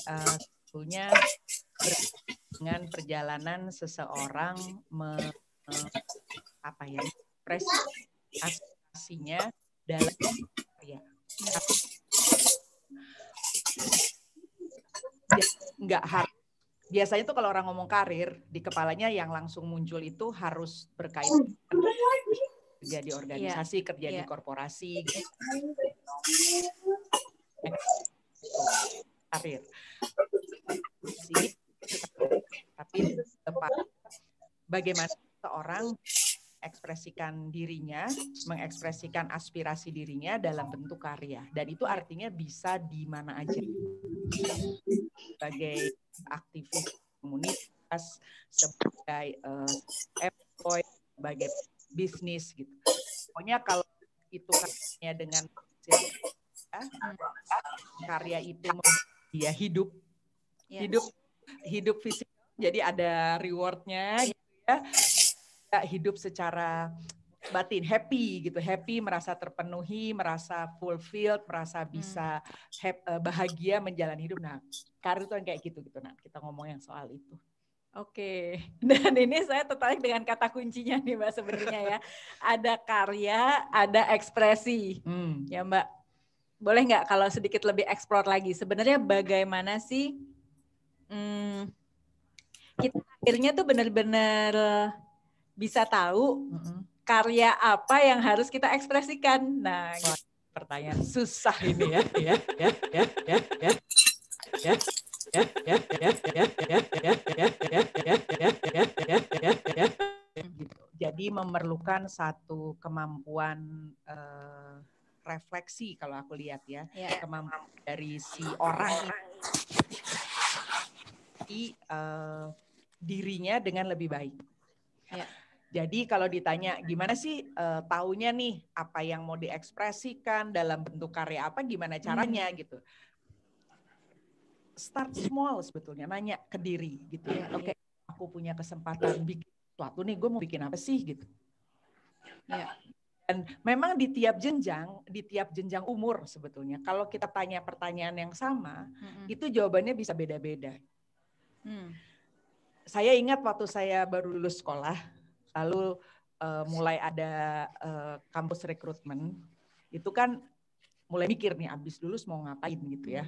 sebetulnya dengan perjalanan seseorang ekspresi aspirasinya dalam karya. Nggak harus. Biasanya tuh kalau orang ngomong karir, di kepalanya yang langsung muncul itu harus berkaitan kerja di organisasi, kerja di korporasi, gitu. Karir. Tapi bagaimana seorang mengekspresikan dirinya, mengekspresikan aspirasi dirinya dalam bentuk karya. Dan itu artinya bisa di mana aja. Sebagai aktivis komunitas, sebagai employee, sebagai bisnis gitu. Pokoknya kalau itu karyanya dengan karya itu dia hidup fisik, jadi ada rewardnya gitu ya. Hidup secara batin, happy gitu, happy, merasa terpenuhi, merasa fulfilled, merasa bisa bahagia menjalani hidup. Nah, karir itu kayak gitu. Nah, kita ngomong yang soal itu. Oke, dan ini saya tertarik dengan kata kuncinya nih Mbak sebenarnya ya. Ada karya, ada ekspresi. Ya Mbak, boleh nggak kalau sedikit lebih eksplor lagi? Sebenarnya bagaimana sih kita akhirnya tuh benar-benar bisa tahu karya apa yang harus kita ekspresikan. Nah, pertanyaan susah ini ya. Jadi memerlukan satu kemampuan refleksi kalau aku lihat ya, kemampuan dari si orang ini dirinya dengan lebih baik. Jadi kalau ditanya gimana sih taunya nih apa yang mau diekspresikan dalam bentuk karya apa, gimana caranya gitu. Start small sebetulnya, nanya ke diri gitu ya. Oke, aku punya kesempatan bikin sesuatu nih, gue mau bikin apa sih gitu. Dan memang di tiap jenjang umur sebetulnya, kalau kita tanya pertanyaan yang sama, itu jawabannya bisa beda-beda. Saya ingat waktu saya baru lulus sekolah, lalu mulai ada kampus rekrutmen, itu kan mulai mikir nih, abis lulus mau ngapain gitu ya.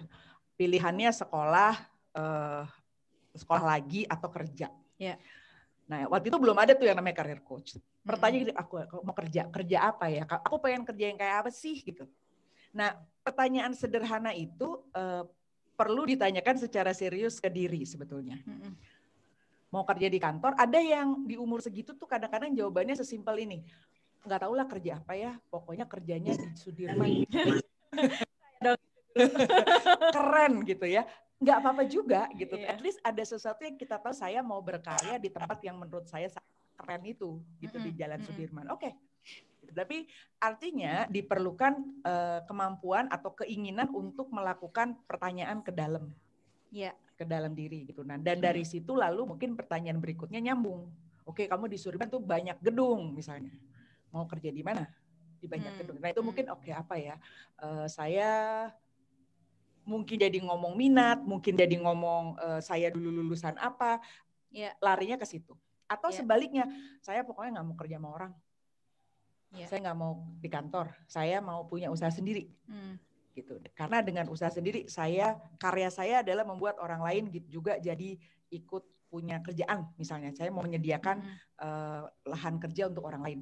Pilihannya sekolah lagi atau kerja. Nah, waktu itu belum ada tuh yang namanya career coach. Pertanyaan aku mau kerja apa ya? Aku pengen kerja yang kayak apa sih gitu. Nah, pertanyaan sederhana itu perlu ditanyakan secara serius ke diri sebetulnya. Mau kerja di kantor, ada yang di umur segitu tuh kadang-kadang jawabannya sesimpel ini. Nggak tahu lah kerja apa ya, pokoknya kerjanya di Sudirman. Keren gitu ya. Nggak apa-apa juga gitu. At least ada sesuatu yang kita tahu, saya mau berkarya di tempat yang menurut saya keren itu gitu, di Jalan Sudirman. Oke. Tapi artinya diperlukan kemampuan atau keinginan untuk melakukan pertanyaan ke dalam. Ke dalam diri gitu. Nah, dan dari situ lalu mungkin pertanyaan berikutnya nyambung. Oke, kamu di Sudirman tuh banyak gedung misalnya. Mau kerja di mana? Di banyak gedung. Nah, itu mungkin oke, apa ya? Saya mungkin jadi ngomong minat, mungkin jadi ngomong saya dulu lulusan apa, larinya ke situ. Atau sebaliknya, saya pokoknya nggak mau kerja sama orang, saya nggak mau di kantor, saya mau punya usaha sendiri, gitu. Karena dengan usaha sendiri, karya saya adalah membuat orang lain juga jadi ikut punya kerjaan, misalnya saya mau menyediakan lahan kerja untuk orang lain.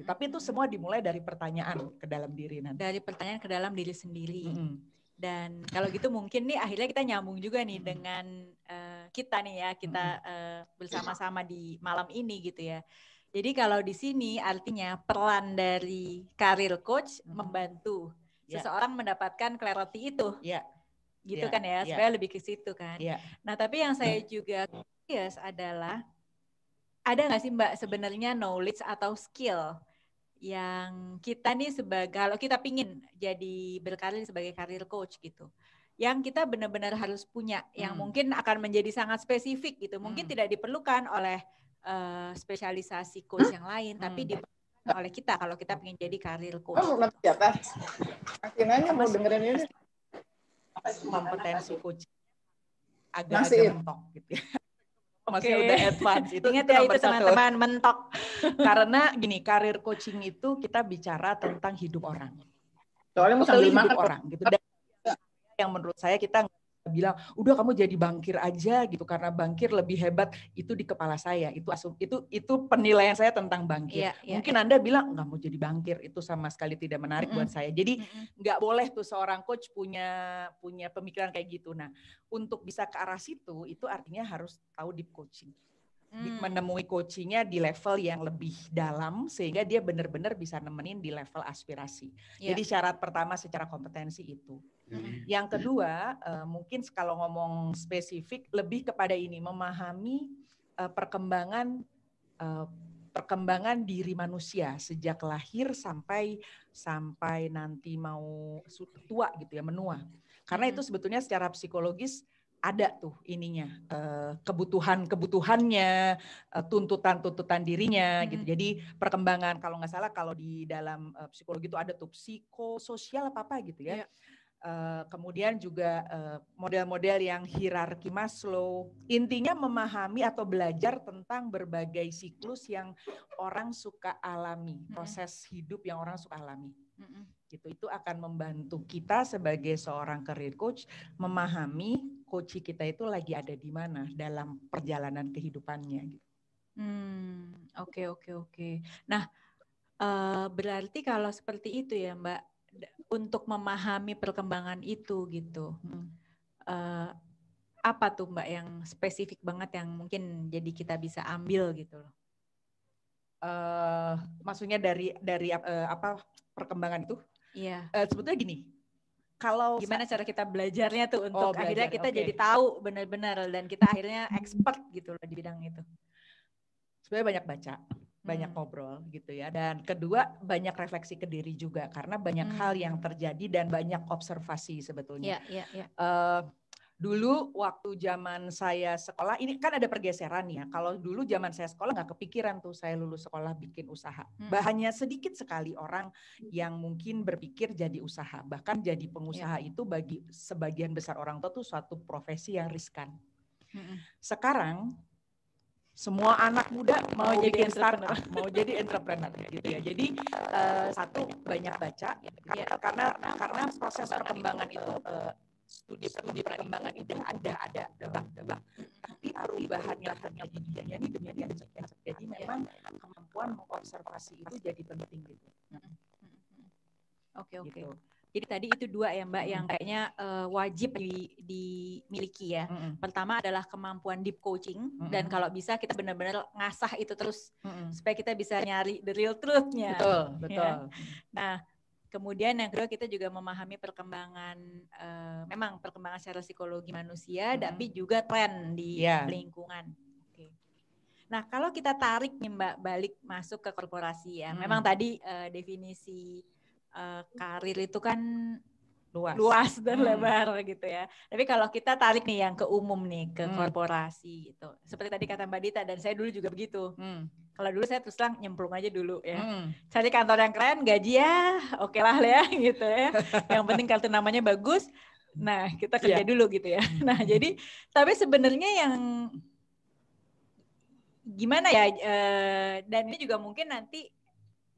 Tapi itu semua dimulai dari pertanyaan ke dalam diri nanti. Dari pertanyaan ke dalam diri sendiri. Dan kalau gitu mungkin nih akhirnya kita nyambung juga nih dengan kita nih ya, kita bersama-sama di malam ini gitu ya. Jadi kalau di sini artinya peran dari career coach membantu seseorang mendapatkan clarity itu. Gitu kan ya, supaya lebih ke situ kan. Nah tapi yang saya juga curious adalah, ada nggak sih Mbak sebenarnya knowledge atau skill yang kita nih kalau kita pingin jadi berkarir sebagai career coach gitu, yang kita benar-benar harus punya, yang mungkin akan menjadi sangat spesifik gitu, mungkin tidak diperlukan oleh spesialisasi coach yang lain, tapi diperlukan oleh kita kalau kita pengen jadi career coach. Akhirnya mau dengerin ini. Kompetensi coach agak-agak mentok gitu ya. Maksudnya udah advance. Ingat ya itu teman-teman, mentok. Karena gini, karir coaching itu kita bicara tentang hidup orang. Soalnya mau sambil hidup makan orang gitu. Dan yang menurut saya kita bilang udah kamu jadi bankir aja gitu karena bankir lebih hebat, itu di kepala saya, itu penilaian saya tentang bankir. Mungkin Anda bilang nggak mau jadi bankir, itu sama sekali tidak menarik buat saya. Jadi nggak boleh tuh seorang coach punya pemikiran kayak gitu. Nah, untuk bisa ke arah situ itu artinya harus tahu deep coaching. Menemui coachingnya di level yang lebih dalam sehingga dia benar-benar bisa nemenin di level aspirasi. Jadi syarat pertama secara kompetensi itu. Yang kedua mungkin kalau ngomong spesifik lebih kepada ini, memahami perkembangan diri manusia sejak lahir sampai nanti mau tua gitu ya, menua. Karena itu sebetulnya secara psikologis ada tuh ininya, kebutuhannya, tuntutan dirinya gitu. Jadi perkembangan, kalau nggak salah kalau di dalam psikologi itu ada tuh psikososial apa gitu ya. Kemudian juga model-model yang hierarki Maslow. Intinya memahami atau belajar tentang berbagai siklus yang orang suka alami, proses hidup yang orang suka alami. Gitu, itu akan membantu kita sebagai seorang career coach memahami coach kita itu lagi ada di mana dalam perjalanan kehidupannya. Gitu. Oke. Nah, berarti kalau seperti itu ya Mbak, untuk memahami perkembangan itu gitu, apa tuh Mbak yang spesifik banget yang mungkin jadi kita bisa ambil gitu loh? Maksudnya dari apa perkembangan itu? Iya. Sebetulnya gini, kalau gimana cara kita belajarnya tuh untuk akhirnya kita jadi tahu benar-benar dan kita akhirnya expert gitu loh di bidang itu. Sebenarnya banyak baca, banyak ngobrol gitu ya. Dan kedua banyak refleksi ke diri juga karena banyak hal yang terjadi dan banyak observasi sebetulnya. Iya. Dulu waktu zaman saya sekolah, ini kan ada pergeseran ya. Kalau dulu zaman saya sekolah nggak kepikiran tuh saya lulus sekolah bikin usaha. Hanya sedikit sekali orang yang mungkin berpikir jadi usaha. Bahkan jadi pengusaha itu bagi sebagian besar orang tua tuh suatu profesi yang riskan. Sekarang semua anak muda mau jadi startup, mau jadi entrepreneur gitu ya. Jadi satu banyak baca ya, karena proses perkembangan itu studi perkembangan itu ada tebak. Tapi perubahannya terjadinya ini demikian cepat. Jadi memang kemampuan mengobservasi itu jadi penting gitu. Oke. Gitu. Jadi tadi itu dua ya Mbak yang kayaknya wajib dimiliki ya. Pertama adalah kemampuan deep coaching dan kalau bisa kita benar-benar ngasah itu terus supaya kita bisa nyari the real truth-nya. Betul. Ya. Nah, kemudian yang kedua kita juga memahami perkembangan, memang perkembangan secara psikologi manusia, tapi juga tren di lingkungan. Oke. Nah kalau kita tarik nih Mbak balik masuk ke korporasi ya, memang tadi definisi karir itu kan luas dan lebar gitu ya. Tapi kalau kita tarik nih yang ke umum nih, ke korporasi gitu. Seperti tadi kata Mbak Dita dan saya dulu juga begitu. Kalau dulu saya terus terang nyemplung aja dulu ya. Cari kantor yang keren, gaji ya oke lah ya gitu ya. Yang penting kartu namanya bagus. Nah kita kerja dulu gitu ya. Nah jadi tapi sebenarnya yang gimana ya, dan ini juga mungkin nanti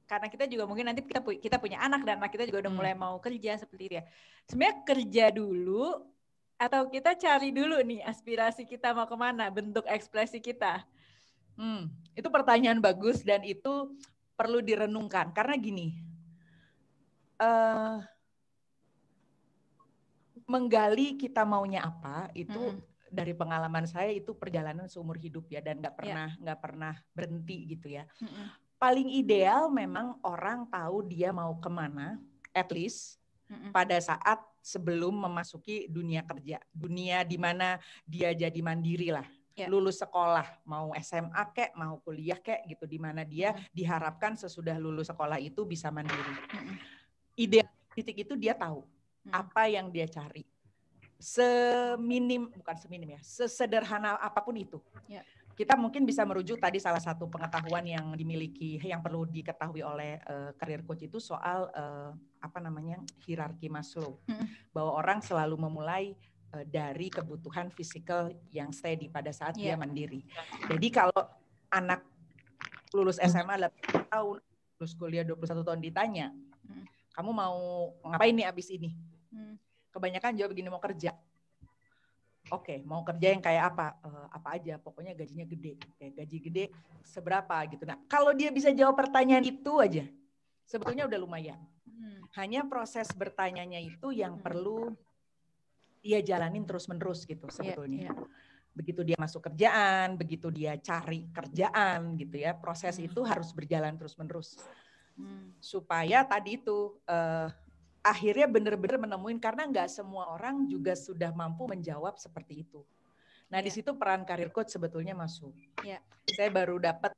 karena kita juga mungkin nanti kita punya anak dan anak kita juga udah mulai mau kerja seperti itu ya. Sebenarnya kerja dulu atau kita cari dulu nih aspirasi kita mau kemana, bentuk ekspresi kita. Itu pertanyaan bagus dan itu perlu direnungkan karena gini, menggali kita maunya apa itu dari pengalaman saya itu perjalanan seumur hidup ya dan nggak pernah berhenti gitu ya. Paling ideal memang orang tahu dia mau kemana, at least pada saat sebelum memasuki dunia kerja, dunia di mana dia jadi mandiri lah. Lulus sekolah, mau SMA kek, mau kuliah kek gitu, di mana dia diharapkan sesudah lulus sekolah itu bisa mandiri. Ideal titik itu dia tahu apa yang dia cari. Sesederhana apapun itu. Kita mungkin bisa merujuk tadi salah satu pengetahuan yang dimiliki, yang perlu diketahui oleh career coach itu soal hierarki Maslow. Bahwa orang selalu memulai dari kebutuhan fisikal yang steady pada saat dia mandiri. Jadi kalau anak lulus SMA 8 tahun, lulus kuliah 21 tahun ditanya, kamu mau ngapain nih abis ini? Kebanyakan jawab begini, mau kerja. Oke, mau kerja yang kayak apa? Apa aja, pokoknya gajinya gede. Gaji gede seberapa gitu. Nah, kalau dia bisa jawab pertanyaan itu aja, sebetulnya udah lumayan. Hanya proses bertanyanya itu yang perlu dia jalanin terus-menerus gitu sebetulnya. Begitu dia masuk kerjaan, begitu dia cari kerjaan gitu ya, proses itu harus berjalan terus-menerus. Supaya tadi itu akhirnya benar-benar menemuin, karena nggak semua orang juga sudah mampu menjawab seperti itu. Nah, di situ peran career coach sebetulnya masuk. Saya baru dapat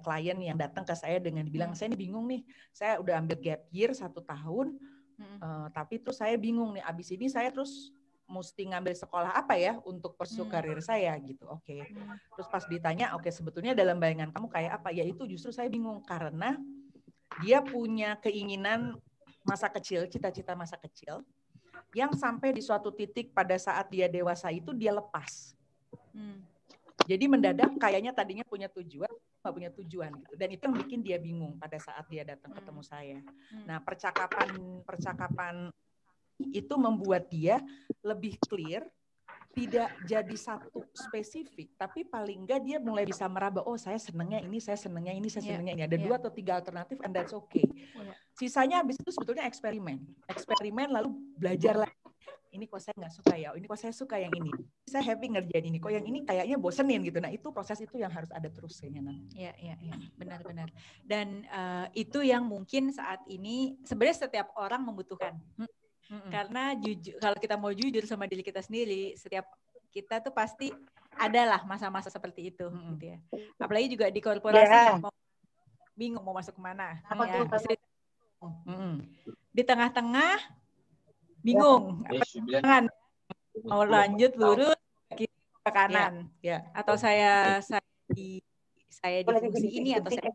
klien yang datang ke saya dengan bilang, saya ini bingung nih, saya udah ambil gap year 1 tahun, tapi terus saya bingung nih, abis ini saya terus mesti ngambil sekolah apa ya untuk pursue karir saya gitu. Oke. Terus pas ditanya, oke, sebetulnya dalam bayangan kamu kayak apa? Ya itu justru saya bingung, karena dia punya keinginan masa kecil, cita-cita masa kecil, yang sampai di suatu titik pada saat dia dewasa itu dia lepas. Jadi mendadak kayaknya tadinya punya tujuan, nggak punya tujuan gitu. Dan itu yang bikin dia bingung pada saat dia datang ketemu saya. Nah, percakapan itu membuat dia lebih clear, tidak jadi satu spesifik, tapi paling enggak dia mulai bisa meraba, oh saya senengnya ini, saya senengnya ini, saya senengnya ini. Ada 2 atau 3 alternatif, and that's okay. Sisanya habis itu sebetulnya eksperimen lalu belajar lagi. Ini kok saya nggak suka ya, ini kok saya suka yang ini. Saya happy ngerjain ini, kok yang ini kayaknya bosenin gitu. Nah itu proses itu yang harus ada terus kayaknya. Iya, benar-benar. Dan itu yang mungkin saat ini sebenarnya setiap orang membutuhkan. Karena jujur, kalau kita mau jujur sama diri kita sendiri, setiap kita tuh pasti adalah masa-masa seperti itu, gitu ya. Apalagi juga di korporasi, bingung mau masuk kemana. Ya. Di tengah-tengah bingung, jangan mau lanjut lurus kiri ke kanan, atau saya di fungsi ini atau saya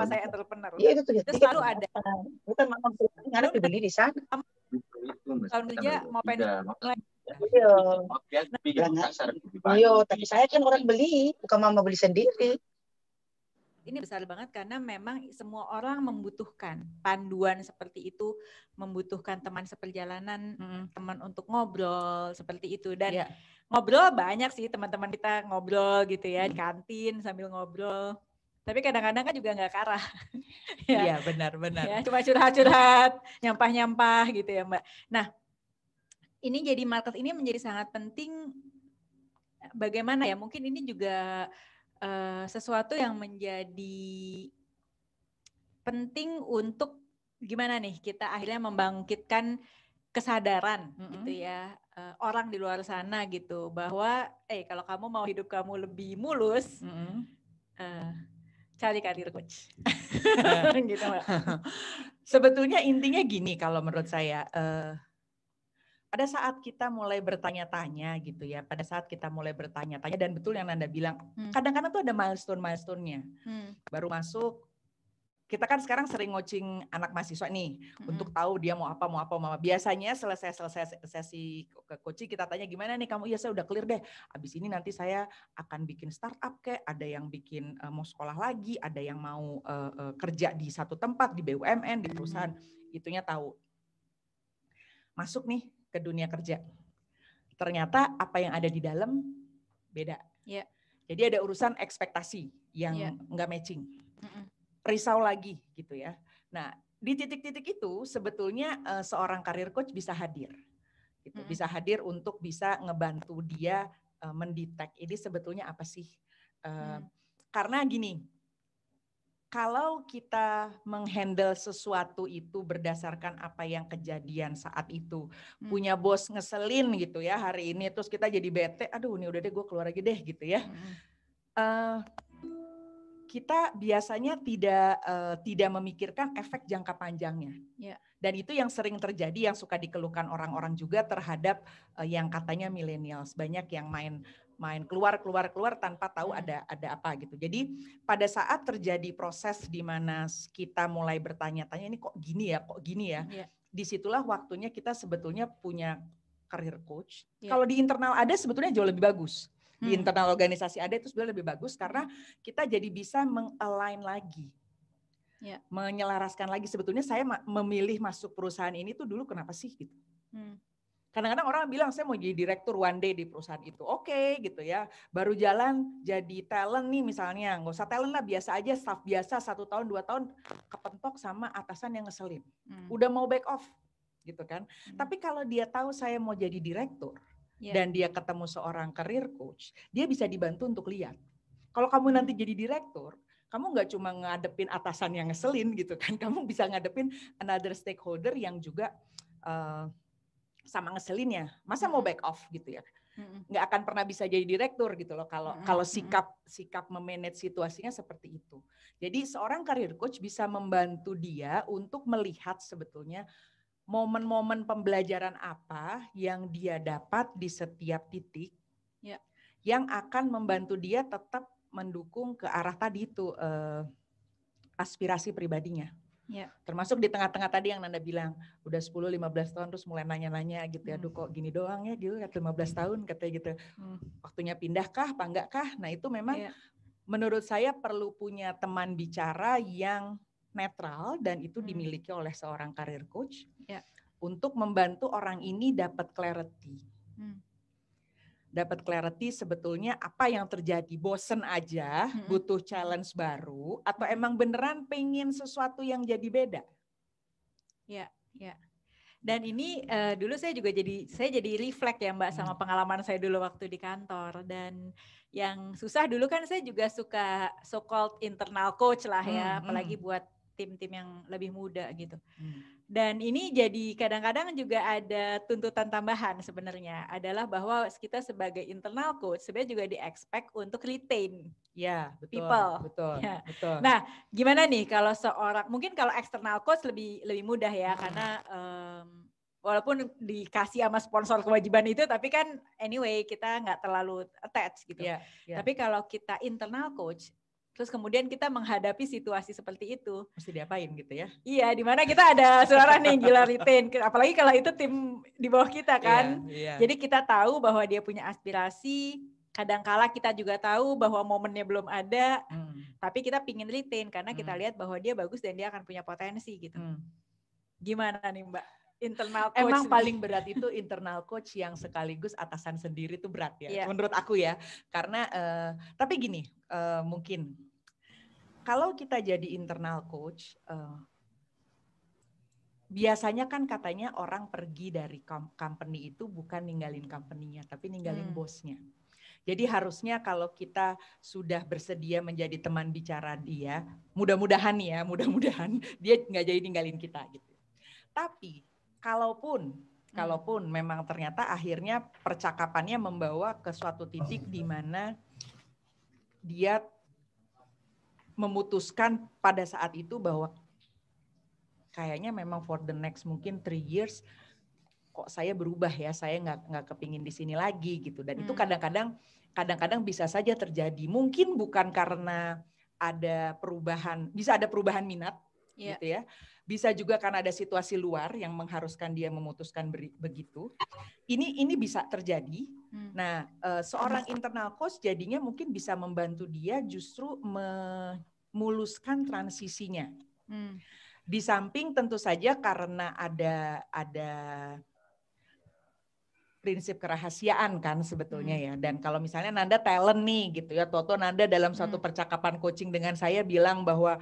saya entrepreneur. Itu selalu ada. Bukan mama harus dibeli di sana. Tahun kerja mau pengen mulai. Tapi saya kan orang beli, bukan mama beli sendiri. Ini besar banget karena memang semua orang membutuhkan panduan seperti itu, membutuhkan teman seperjalanan, teman untuk ngobrol seperti itu. Dan ngobrol banyak sih teman-teman kita ngobrol gitu ya, di kantin sambil ngobrol. Tapi kadang-kadang kan juga nggak ke arah. Iya, benar. Ya, cuma curhat-curhat, nyampah-nyampah gitu ya Mbak. Nah, ini jadi market ini menjadi sangat penting. Bagaimana ya, mungkin ini juga sesuatu yang menjadi penting untuk gimana nih kita akhirnya membangkitkan kesadaran gitu ya, orang di luar sana gitu, bahwa kalau kamu mau hidup kamu lebih mulus, cari career coach. Gitu, Mbak. Sebetulnya intinya gini kalau menurut saya, pada saat kita mulai bertanya-tanya gitu ya, pada saat kita mulai bertanya-tanya, dan betul yang Nanda bilang, kadang-kadang tuh ada milestone-nya. Baru masuk, kita kan sekarang sering coaching anak mahasiswa nih, untuk tahu dia mau apa. Biasanya selesai sesi ke coaching, kita tanya gimana nih kamu, iya saya udah clear deh, abis ini nanti saya akan bikin startup kayak, ada yang bikin mau sekolah lagi, ada yang mau kerja di satu tempat, di BUMN, di perusahaan, itunya tahu. Masuk nih ke dunia kerja, ternyata apa yang ada di dalam beda. Jadi ada urusan ekspektasi yang nggak matching. Risau lagi gitu ya. Nah, di titik-titik itu sebetulnya seorang career coach bisa hadir. Gitu. Bisa hadir untuk bisa ngebantu dia mendetek ini sebetulnya apa sih. Karena gini, kalau kita menghandle sesuatu itu berdasarkan apa yang kejadian saat itu, punya bos ngeselin gitu ya hari ini, terus kita jadi bete, aduh ini udah deh gue keluar lagi deh gitu ya. Kita biasanya tidak memikirkan efek jangka panjangnya. Dan itu yang sering terjadi, yang suka dikeluhkan orang-orang juga terhadap yang katanya millennials, banyak yang main keluar tanpa tahu ada apa gitu. Jadi pada saat terjadi proses di mana kita mulai bertanya-tanya, ini kok gini ya, disitulah waktunya kita sebetulnya punya career coach. Kalau di internal ada sebetulnya jauh lebih bagus. Di internal organisasi ada itu sebenarnya lebih bagus karena kita jadi bisa meng-align lagi. Menyelaraskan lagi sebetulnya saya memilih masuk perusahaan ini tuh dulu kenapa sih gitu. Kadang-kadang orang bilang saya mau jadi direktur one day di perusahaan itu. Oke, gitu ya. Baru jalan jadi talent nih misalnya. Nggak usah talent lah, biasa aja, staff biasa 1 tahun 2 tahun kepentok sama atasan yang ngeselin. Udah mau back off gitu kan. Tapi kalau dia tahu saya mau jadi direktur dan dia ketemu seorang career coach, dia bisa dibantu untuk lihat. Kalau kamu nanti jadi direktur, kamu nggak cuma ngadepin atasan yang ngeselin gitu kan. Kamu bisa ngadepin another stakeholder yang juga sama ngeselinnya, masa mau back off gitu ya, nggak akan pernah bisa jadi direktur gitu loh kalau sikap memanage situasinya seperti itu. Jadi seorang career coach bisa membantu dia untuk melihat sebetulnya momen-momen pembelajaran apa yang dia dapat di setiap titik yang akan membantu dia tetap mendukung ke arah tadi itu aspirasi pribadinya. Termasuk di tengah-tengah tadi yang Nanda bilang, udah 10-15 tahun terus mulai nanya-nanya gitu ya, aduh kok gini doang ya gitu, 15 tahun katanya gitu. Waktunya pindah kah, apa enggak kah? Nah itu memang menurut saya perlu punya teman bicara yang netral dan itu dimiliki oleh seorang career coach untuk membantu orang ini dapat clarity. Dapat clarity sebetulnya apa yang terjadi, bosen aja, butuh challenge baru, atau emang beneran pengen sesuatu yang jadi beda. Ya. Dan ini dulu saya jadi reflect ya Mbak sama pengalaman saya dulu waktu di kantor. Dan yang susah dulu kan saya juga suka so-called internal coach lah ya, apalagi buat tim-tim yang lebih muda gitu. Dan ini jadi kadang-kadang juga ada tuntutan tambahan sebenarnya adalah bahwa kita sebagai internal coach sebenarnya juga di-expect untuk retain people. Betul. Nah, gimana nih kalau mungkin kalau external coach lebih mudah ya karena walaupun dikasih sama sponsor kewajiban itu, tapi kan anyway kita nggak terlalu attach gitu. Tapi kalau kita internal coach, terus kemudian kita menghadapi situasi seperti itu. Mesti diapain gitu ya? Iya, di mana kita ada suara nih gila retain. Apalagi kalau itu tim di bawah kita kan. Jadi kita tahu bahwa dia punya aspirasi. Kadangkala kita juga tahu bahwa momennya belum ada. Tapi kita pingin retain karena kita lihat bahwa dia bagus dan dia akan punya potensi gitu. Gimana nih Mbak? Internal coach. Emang paling berat itu internal coach yang sekaligus atasan sendiri itu berat ya. Menurut aku ya. Karena, tapi gini, mungkin kalau kita jadi internal coach, biasanya kan katanya orang pergi dari company itu bukan ninggalin company-nya, tapi ninggalin bosnya. Jadi harusnya kalau kita sudah bersedia menjadi teman bicara dia, mudah-mudahan dia nggak jadi ninggalin kita gitu. Tapi kalaupun memang ternyata akhirnya percakapannya membawa ke suatu titik di mana dia memutuskan pada saat itu bahwa kayaknya memang for the next mungkin 3 years kok saya berubah ya, saya nggak kepingin di sini lagi gitu. Dan itu kadang-kadang bisa saja terjadi. Mungkin bukan karena ada perubahan, bisa ada perubahan minat gitu ya. Bisa juga karena ada situasi luar yang mengharuskan dia memutuskan begitu. Ini bisa terjadi. Nah, seorang internal coach jadinya mungkin bisa membantu dia justru memuluskan transisinya. Di samping tentu saja karena ada prinsip kerahasiaan kan sebetulnya ya. Dan kalau misalnya Nanda talent nih gitu ya, Toto Nanda dalam suatu percakapan coaching dengan saya bilang bahwa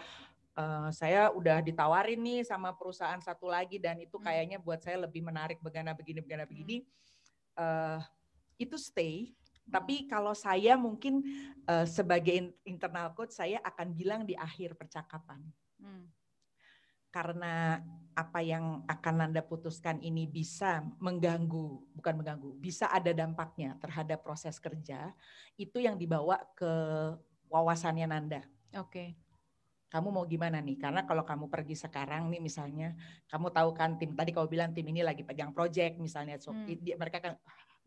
saya udah ditawarin nih sama perusahaan satu lagi dan itu kayaknya buat saya lebih menarik begini. Itu stay. Tapi kalau saya mungkin sebagai internal coach saya akan bilang di akhir percakapan. Karena apa yang akan Nanda putuskan ini bisa bisa ada dampaknya terhadap proses kerja, itu yang dibawa ke wawasannya Nanda. Kamu mau gimana nih? Karena kalau kamu pergi sekarang nih misalnya, kamu tahu kan tadi kau bilang tim ini lagi pegang project misalnya, mereka kan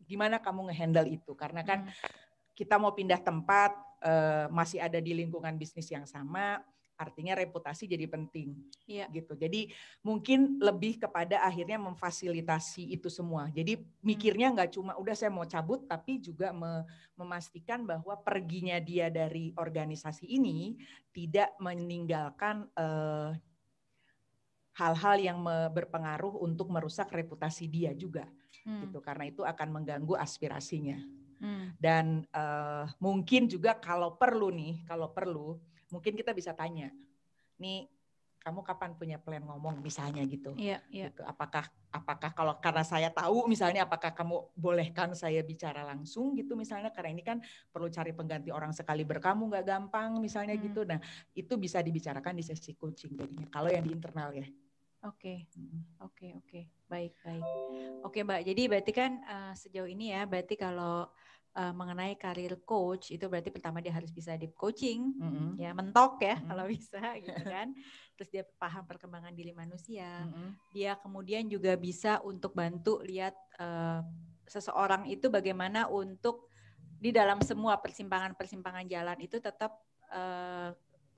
gimana kamu ngehandle itu? Karena kan kita mau pindah tempat, masih ada di lingkungan bisnis yang sama, artinya reputasi jadi penting. Iya. Gitu. Jadi mungkin lebih kepada akhirnya memfasilitasi itu semua. Jadi mikirnya nggak cuma udah saya mau cabut, tapi juga memastikan bahwa perginya dia dari organisasi ini tidak meninggalkan hal-hal yang berpengaruh untuk merusak reputasi dia juga, gitu. Karena itu akan mengganggu aspirasinya. Dan mungkin juga kalau perlu, mungkin kita bisa tanya, nih kamu kapan punya plan ngomong misalnya gitu. Iya. Gitu. Apakah kalau karena saya tahu misalnya, apakah kamu bolehkan saya bicara langsung gitu misalnya, karena ini kan perlu cari pengganti orang sekali berkamu nggak gampang misalnya gitu. Nah itu bisa dibicarakan di sesi coaching jadinya kalau yang di internal ya. Oke. Baik. Oke Mbak, jadi berarti kan sejauh ini ya, berarti kalau mengenai karir coach itu berarti pertama dia harus bisa deep coaching, ya mentok ya kalau bisa gitu kan. Terus dia paham perkembangan diri manusia. Dia kemudian juga bisa untuk bantu lihat seseorang itu bagaimana untuk di dalam semua persimpangan jalan itu tetap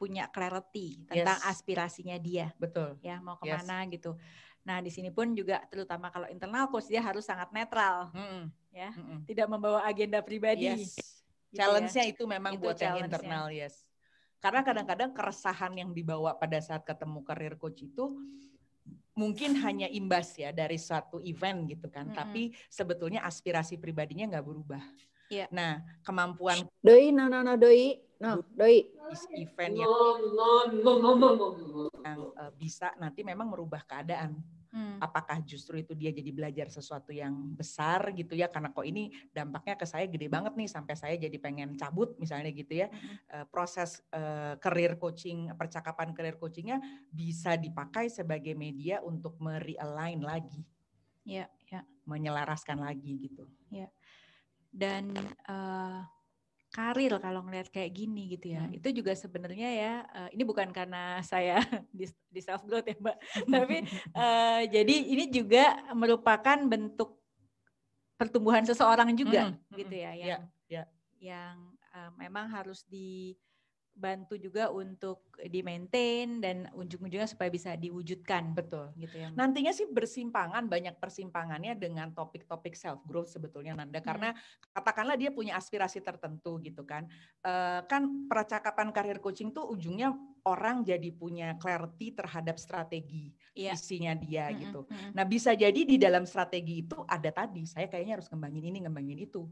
punya clarity tentang aspirasinya dia. Betul. Ya, mau kemana gitu. Nah, di sini pun juga terutama kalau internal coach dia harus sangat netral. Ya. Tidak membawa agenda pribadi. Gitu challenge-nya ya. Itu memang itu buat yang internal, Karena kadang-kadang keresahan yang dibawa pada saat ketemu career coach itu mungkin hanya imbas ya dari suatu event gitu kan, tapi sebetulnya aspirasi pribadinya nggak berubah. Nah, kemampuan Doi, event yang bisa nanti memang merubah keadaan. Apakah justru itu dia jadi belajar sesuatu yang besar gitu ya, karena kok ini dampaknya ke saya gede banget nih sampai saya jadi pengen cabut misalnya gitu ya. Proses career coaching, percakapan career coachingnya bisa dipakai sebagai media untuk merealign lagi. Menyelaraskan lagi gitu. Dan karir kalau ngelihat kayak gini gitu ya, itu juga sebenarnya ya, ini bukan karena saya di self growth ya Mbak, tapi jadi ini juga merupakan bentuk pertumbuhan seseorang juga gitu ya, yang memang harus dibantu juga untuk di-maintain dan ujung-ujungnya supaya bisa diwujudkan. Betul. Gitu ya. Nantinya sih banyak persimpangannya dengan topik-topik self growth sebetulnya Nanda, karena katakanlah dia punya aspirasi tertentu gitu kan. Kan percakapan karir coaching tuh ujungnya orang jadi punya clarity terhadap strategi visinya dia gitu. Nah, bisa jadi di dalam strategi itu ada tadi saya kayaknya harus ngembangin ini, ngembangin itu.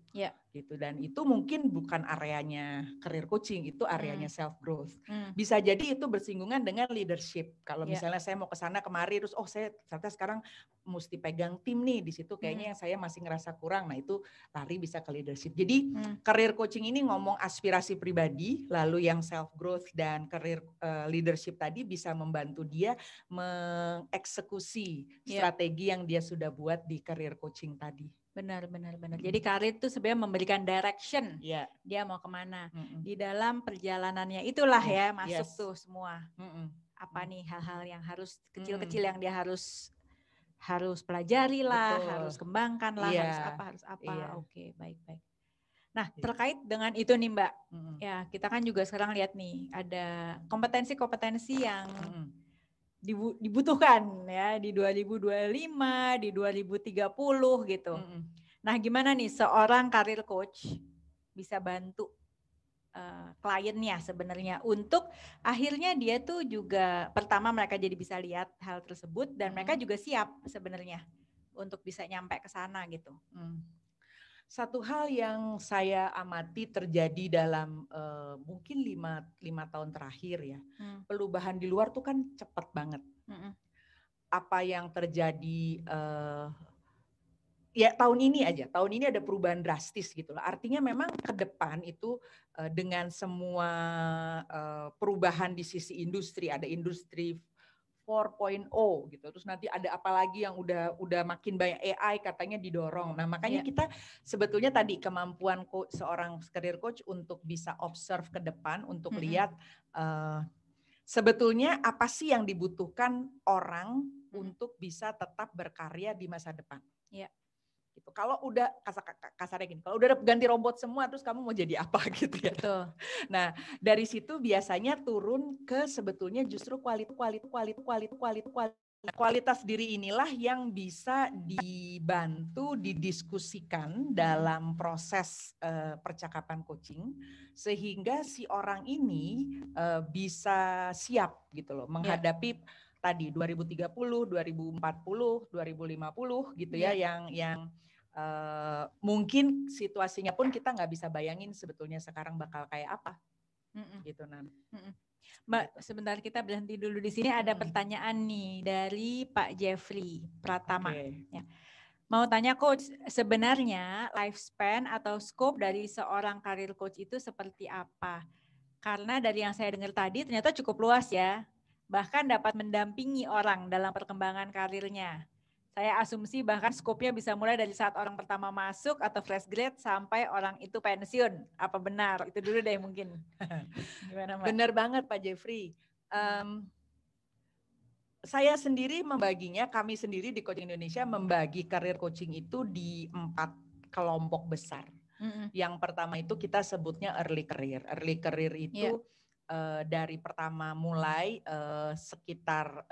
Gitu, dan itu mungkin bukan areanya career coaching, itu areanya self growth. Bisa jadi itu bersinggungan dengan leadership. Kalau misalnya saya mau ke sana kemari terus saya ternyata sekarang mesti pegang tim nih, di situ kayaknya yang saya masih ngerasa kurang. Nah, itu lari bisa ke leadership. Jadi career coaching ini ngomong aspirasi pribadi, lalu yang self growth dan career leadership tadi bisa membantu dia mengeksekusi strategi yang dia sudah buat di career coaching tadi. Benar. Jadi karir itu sebenarnya memberikan direction. Dia mau kemana. Di dalam perjalanannya itulah ya masuk tuh semua. Apa nih hal-hal yang harus kecil-kecil yang dia harus pelajari lah, harus kembangkan lah, harus apa. Oke, baik. Nah, terkait dengan itu nih Mbak. Ya, kita kan juga sekarang lihat nih ada kompetensi-kompetensi yang dibutuhkan ya di 2025, di 2030 gitu. Nah, gimana nih seorang career coach bisa bantu kliennya sebenarnya untuk akhirnya dia tuh juga pertama mereka jadi bisa lihat hal tersebut dan mereka juga siap sebenarnya untuk bisa nyampe ke sana gitu. Satu hal yang saya amati terjadi dalam mungkin 5 tahun terakhir ya, perubahan di luar tuh kan cepat banget. Apa yang terjadi ya tahun ini ada perubahan drastis gitu loh. Artinya memang ke depan itu dengan semua perubahan di sisi industri, ada industri 4.0 gitu. Terus nanti ada apa lagi yang udah makin banyak AI katanya didorong. Nah, makanya kita sebetulnya tadi kemampuan seorang career coach untuk bisa observe ke depan, untuk lihat sebetulnya apa sih yang dibutuhkan orang untuk bisa tetap berkarya di masa depan. Gitu. kalau udah kasarnya gini, kalau udah ganti robot semua terus kamu mau jadi apa gitu ya. Betul. Nah, dari situ biasanya turun ke sebetulnya justru kualitas diri inilah yang bisa dibantu didiskusikan dalam proses percakapan coaching sehingga si orang ini bisa siap gitu loh menghadapi tadi 2030, 2040, 2050 gitu ya yang mungkin situasinya pun kita nggak bisa bayangin sebetulnya sekarang bakal kayak apa gitu Nan. Mbak, sebentar kita berhenti dulu di sini. Ada pertanyaan nih dari Pak Jeffrey Pratama. Ya. Mau tanya coach, sebenarnya lifespan atau scope dari seorang karir coach itu seperti apa? Karena dari yang saya dengar tadi ternyata cukup luas ya. Bahkan dapat mendampingi orang dalam perkembangan karirnya. Saya asumsi bahkan skopnya bisa mulai dari saat orang pertama masuk atau fresh grade sampai orang itu pensiun. Apa benar? Itu dulu deh mungkin. Gimana Mbak? Benar banget Pak Jeffrey. Saya sendiri membaginya, kami sendiri di Coaching Indonesia membagi karir coaching itu di 4 kelompok besar. Yang pertama itu kita sebutnya early career. Early career itu dari pertama mulai sekitar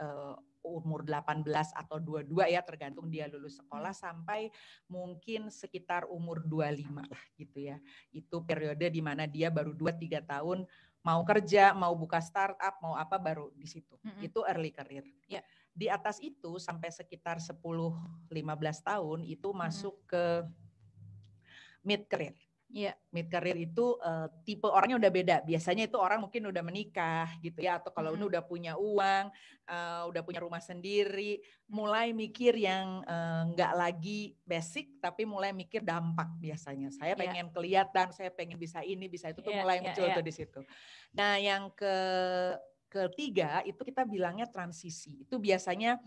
umur 18 atau 22 ya tergantung dia lulus sekolah sampai mungkin sekitar umur 25 lah gitu ya. Itu periode di mana dia baru 2-3 tahun mau kerja, mau buka startup, mau apa baru di situ. Itu early career. Di atas itu sampai sekitar 10-15 tahun itu masuk ke mid career. Mid career itu tipe orangnya udah beda. Biasanya itu orang mungkin udah menikah gitu ya, atau kalau ini udah punya uang, udah punya rumah sendiri, mulai mikir yang nggak lagi basic, tapi mulai mikir dampak biasanya. Saya pengen kelihatan, saya pengen bisa ini, bisa itu tuh mulai muncul tuh di situ. Nah, yang ketiga itu kita bilangnya transisi. Itu biasanya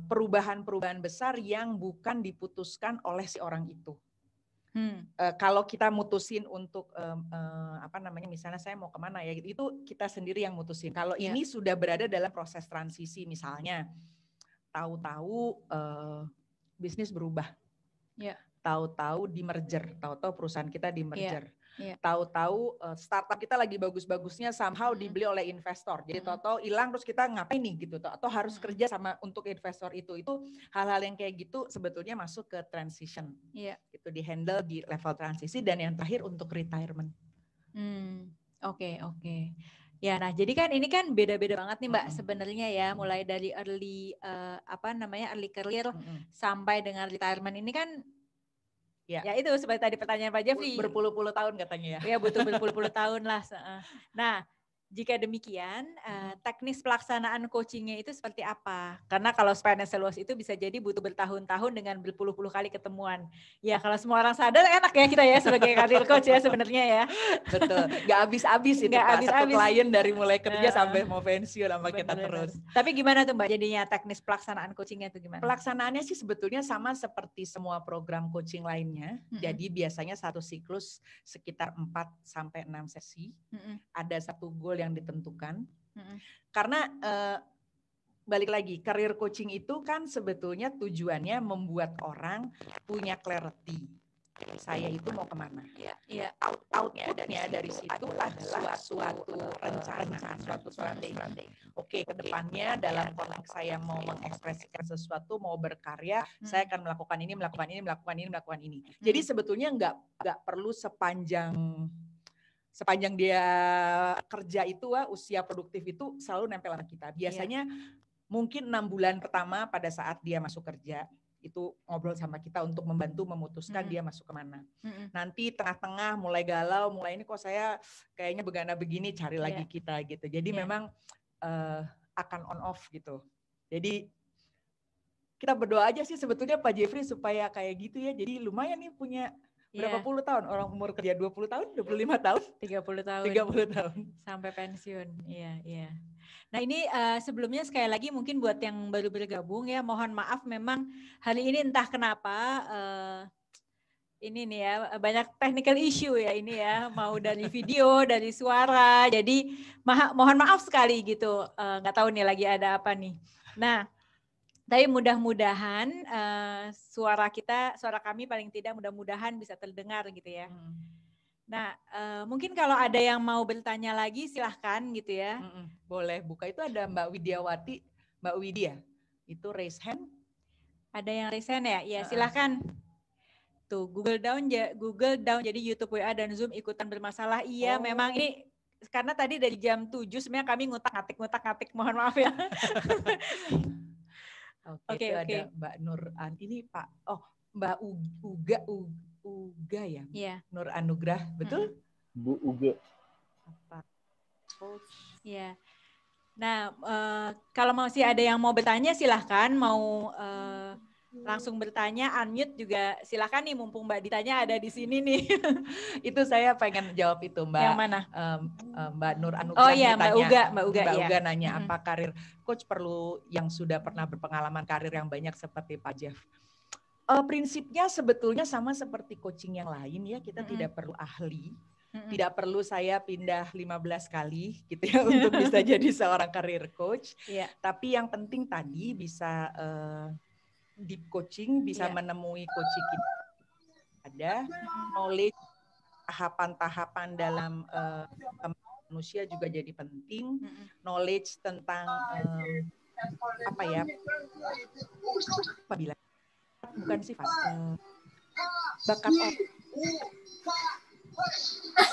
perubahan-perubahan besar yang bukan diputuskan oleh si orang itu. Kalau kita mutusin untuk misalnya saya mau kemana ya, itu kita sendiri yang mutusin. Kalau ini sudah berada dalam proses transisi, misalnya tahu-tahu bisnis berubah, tahu-tahu di merger, tahu-tahu perusahaan kita di merger, tahu-tahu startup kita lagi bagus-bagusnya somehow dibeli oleh investor, jadi tahu-tahu hilang terus kita ngapain nih gitu, atau harus kerja sama untuk investor itu hal-hal yang kayak gitu sebetulnya masuk ke transition, itu di handle di level transisi. Dan yang terakhir untuk retirement. Oke. Ya, nah jadi kan ini kan beda-beda banget nih Mbak sebenarnya ya, mulai dari early early career sampai dengan retirement ini kan. Ya itu seperti tadi pertanyaan Pak Jeffrey. Berpuluh-puluh tahun katanya ya. Ya butuh berpuluh-puluh tahun lah. Nah jika demikian teknis pelaksanaan coachingnya itu seperti apa? Karena kalau span seluas itu bisa jadi butuh bertahun-tahun dengan berpuluh-puluh kali ketemuan. Ya kalau semua orang sadar enak ya kita ya sebagai karir coach ya sebenarnya ya. Betul, gak habis-habis itu Pak. Satu klien dari mulai kerja sampai mau pensiun sama kita terus. Tapi gimana tuh Mbak jadinya teknis pelaksanaan coachingnya itu gimana? Pelaksanaannya sih sebetulnya sama seperti semua program coaching lainnya. Jadi biasanya satu siklus sekitar 4-6 sesi. Ada satu goal yang ditentukan. Karena balik lagi, career coaching itu kan sebetulnya tujuannya membuat orang punya clarity. Saya itu mau kemana? Outnya dari situ adalah suatu rencana, suatu planning. Oke, kedepannya dalam konteks saya mau mengekspresikan sesuatu, mau berkarya, saya akan melakukan ini. Jadi sebetulnya nggak perlu sepanjang dia kerja itu usia produktif itu selalu nempel sama kita. Biasanya mungkin 6 bulan pertama pada saat dia masuk kerja itu ngobrol sama kita untuk membantu memutuskan dia masuk kemana. Nanti tengah-tengah mulai galau, mulai ini kok saya kayaknya begana begini, cari lagi kita gitu. Jadi memang akan on off gitu. Jadi kita berdoa aja sih sebetulnya Pak Jeffrey supaya kayak gitu ya. Jadi lumayan nih punya berapa puluh tahun, orang umur kerja 20 tahun, 25 tahun, 30 tahun. Sampai pensiun. Iya. Nah ini sebelumnya sekali lagi mungkin buat yang baru bergabung ya, mohon maaf memang hari ini entah kenapa ini nih ya banyak technical issue ya ini ya, mau dari video, dari suara, jadi mohon maaf sekali gitu, nggak tahu nih lagi ada apa nih. Nah Tapi mudah-mudahan suara kami paling tidak mudah-mudahan bisa terdengar gitu ya. Nah, mungkin kalau ada yang mau bertanya lagi silahkan gitu ya. Boleh buka, itu ada Mbak Widiawati, Mbak Widya, itu raise hand. Ada yang raise hand ya? Ya silahkan. Tuh Google down jadi YouTube, WA dan Zoom ikutan bermasalah. Iya, memang ini karena tadi dari jam 7 sebenarnya kami ngutak-ngatik, mohon maaf ya. Oke. Ada Mbak Nur ini Pak, Mbak Uga ya? Iya. Nur Anugrah, betul? Bu Uga. Apa? Iya. Nah, kalau masih ada yang mau bertanya silahkan, mau langsung bertanya, unmute juga silahkan nih, mumpung Mbak Ditanya ada di sini nih. Itu saya pengen jawab itu Mbak. Yang mana? Mbak Nur Anugrah. Oh iya, Mbak Uga nanya apa karir coach perlu yang sudah pernah berpengalaman karir yang banyak seperti Pak Jeff. Prinsipnya sebetulnya sama seperti coaching yang lain ya, kita tidak perlu ahli. Tidak perlu saya pindah 15 kali gitu ya untuk bisa jadi seorang career coach. Tapi yang penting tadi bisa deep coaching, bisa menemui coaching kita. Ada knowledge, tahapan-tahapan dalam manusia juga jadi penting. Knowledge tentang bukan sifat, bakat orang.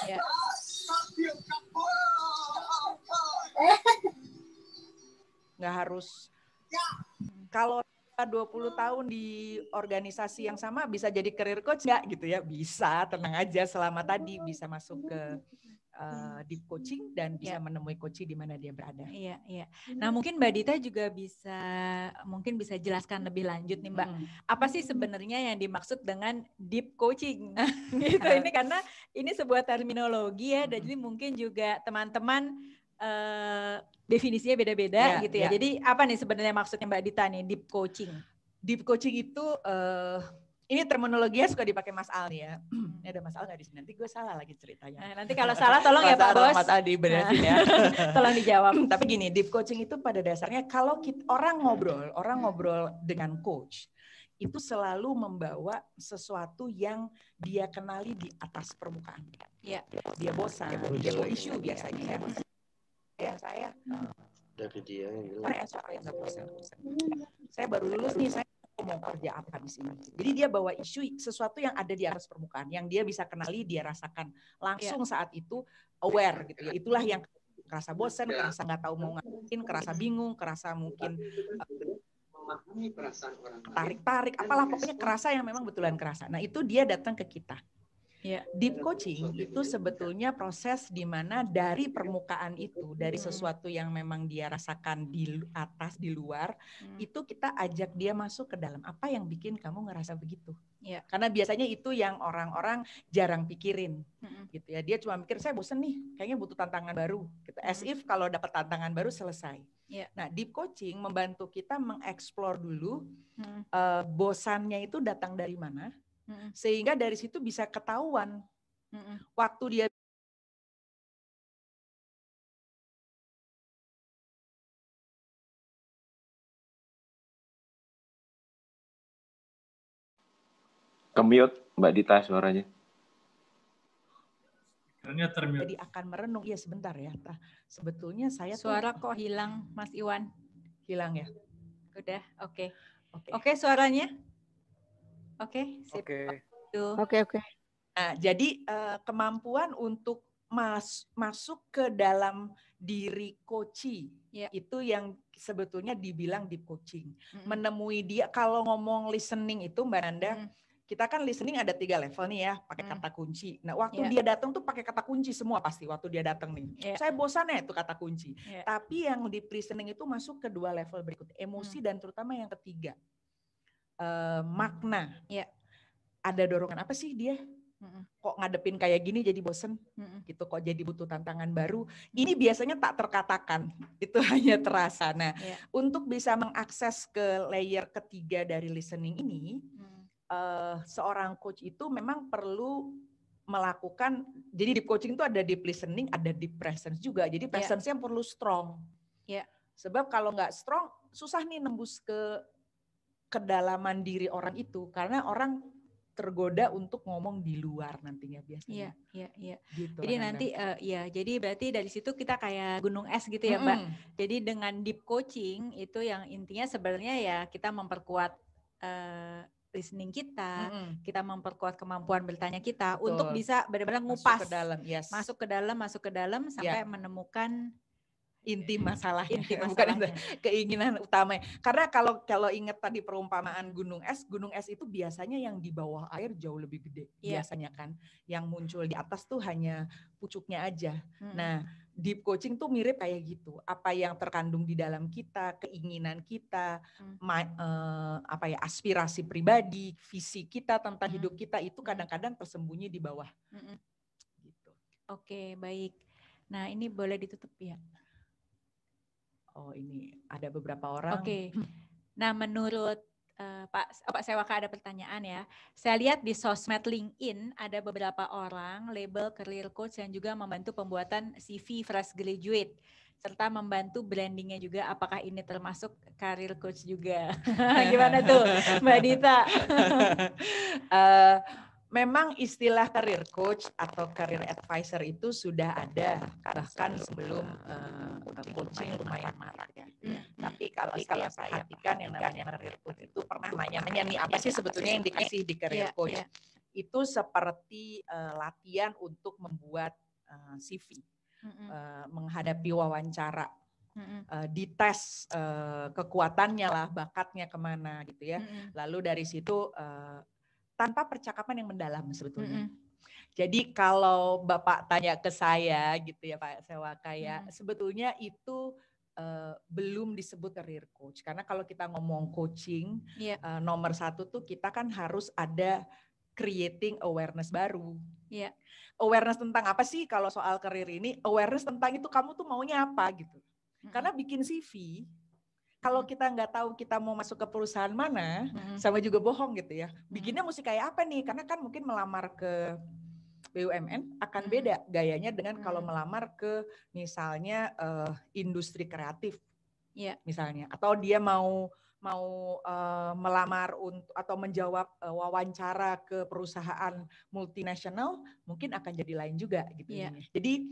Ya. Nggak harus, kalau 20 tahun di organisasi yang sama bisa jadi career coach nggak gitu ya? Bisa, tenang aja, selama tadi bisa masuk ke deep coaching dan bisa menemui coach di mana dia berada. Iya. Nah mungkin Mbak Dita juga bisa jelaskan lebih lanjut nih Mbak. Apa sih sebenarnya yang dimaksud dengan deep coaching? Gitu. Ini karena ini sebuah terminologi ya, dan jadi mungkin juga teman-teman definisinya beda-beda gitu ya. Jadi apa nih sebenarnya maksudnya Mbak Dita nih deep coaching? Deep coaching itu ini terminologinya suka dipakai Mas Al nih ya. Ini ada Mas Al nggak di sini? Nanti gue salah lagi ceritanya. Nah, nanti kalau salah tolong ya Pak Bos. Mas Al diberesin ya. Tolong dijawab. Tapi gini, deep coaching itu pada dasarnya kalau orang ngobrol dengan coach, itu selalu membawa sesuatu yang dia kenali di atas permukaan. Iya. Dia bosan, dia bawa isu biasanya. Saya dari dia yang bosan. Saya baru lulus nih, saya mau kerja apa di sini. Jadi dia bawa isu sesuatu yang ada di atas permukaan, yang dia bisa kenali, dia rasakan langsung saat itu, aware gitu ya. Itulah yang kerasa bosan, kerasa nggak tahu mau ngapain, kerasa bingung, kerasa mungkin tarik-tarik, apalah pokoknya kerasa yang memang betulan kerasa. Nah itu dia datang ke kita. Deep coaching itu sebetulnya proses di mana dari permukaan itu, dari sesuatu yang memang dia rasakan di atas, di luar, itu kita ajak dia masuk ke dalam. Apa yang bikin kamu ngerasa begitu? Karena biasanya itu yang orang-orang jarang pikirin, gitu ya. Dia cuma mikir, saya bosen nih, kayaknya butuh tantangan baru. Gitu. As if kalau dapat tantangan baru selesai. Nah, deep coaching membantu kita mengeksplor dulu bosannya itu datang dari mana. Sehingga dari situ bisa ketahuan waktu dia ke-mute Mbak Dita suaranya. jadi akan merenung. Iya sebentar ya. Sebetulnya saya suara kok hilang Mas Iwan? Hilang ya? Udah, oke. Oke, suaranya? Oke. Nah, jadi kemampuan untuk masuk ke dalam diri coaching itu yang sebetulnya dibilang deep coaching. Menemui dia, kalau ngomong listening itu Mbak Nanda, kita kan listening ada 3 level nih ya, pakai kata kunci. Nah, waktu dia datang tuh pakai kata kunci semua pasti waktu dia datang nih. Saya bosan ya itu kata kunci. Tapi yang deep listening itu masuk ke 2 level berikut, emosi dan terutama yang ketiga, makna. Ada dorongan apa sih dia? Kok ngadepin kayak gini jadi bosen? Gitu, kok jadi butuh tantangan baru? Ini biasanya tak terkatakan, itu hanya terasa. Nah, untuk bisa mengakses ke layer ketiga dari listening ini, seorang coach itu memang perlu melakukan, jadi deep coaching itu ada deep listening, ada deep presence juga. Jadi presence-nya perlu strong. Sebab kalau nggak strong, susah nih nembus ke kedalaman diri orang itu, karena orang tergoda untuk ngomong di luar nantinya biasanya. Iya. Gitu, Jadi nanti jadi berarti dari situ kita kayak gunung es gitu ya, Mbak. Jadi dengan deep coaching itu yang intinya sebenarnya ya kita memperkuat listening kita, kita memperkuat kemampuan bertanya kita. Betul. Untuk bisa benar-benar ngupas masuk ke dalam sampai menemukan inti masalahnya. Bukan keinginan utama. Karena kalau ingat tadi perumpamaan gunung es itu biasanya yang di bawah air jauh lebih gede biasanya kan. Yang muncul di atas tuh hanya pucuknya aja. Nah, deep coaching tuh mirip kayak gitu. Apa yang terkandung di dalam kita, keinginan kita, aspirasi pribadi, visi kita tentang hidup kita itu kadang-kadang tersembunyi di bawah. Gitu. Oke, baik. Nah, ini boleh ditutup ya. Oh, ini ada beberapa orang. Oke. Nah, menurut Pak Sewaka ada pertanyaan ya. Saya lihat di sosmed LinkedIn ada beberapa orang label career coach yang juga membantu pembuatan CV fresh graduate serta membantu brandingnya juga. Apakah ini termasuk career coach juga? Gimana tuh, Mbak Dita? Memang istilah career coach atau career advisor itu sudah ada bahkan sebelum coaching lumayan marak ya. Tapi kalau saya perhatikan yang namanya career coach itu pernah nanya nih apa sih sebetulnya yang dikasih di career coach? Itu seperti latihan untuk membuat CV, menghadapi wawancara, dites kekuatannya lah, bakatnya kemana gitu ya. Lalu dari situ tanpa percakapan yang mendalam sebetulnya. Jadi kalau Bapak tanya ke saya gitu ya Pak Sewaka ya, sebetulnya itu belum disebut career coach. Karena kalau kita ngomong coaching, nomor satu tuh kita kan harus ada creating awareness baru. Awareness tentang apa sih kalau soal career ini? Awareness tentang itu kamu tuh maunya apa gitu. Karena bikin CV, kalau kita nggak tahu kita mau masuk ke perusahaan mana, sama juga bohong gitu ya. Bikinnya mesti kayak apa nih? Karena kan mungkin melamar ke BUMN akan beda gayanya dengan kalau melamar ke misalnya industri kreatif, misalnya. Atau dia mau melamar untuk atau menjawab wawancara ke perusahaan multinasional, mungkin akan jadi lain juga gitu. Jadi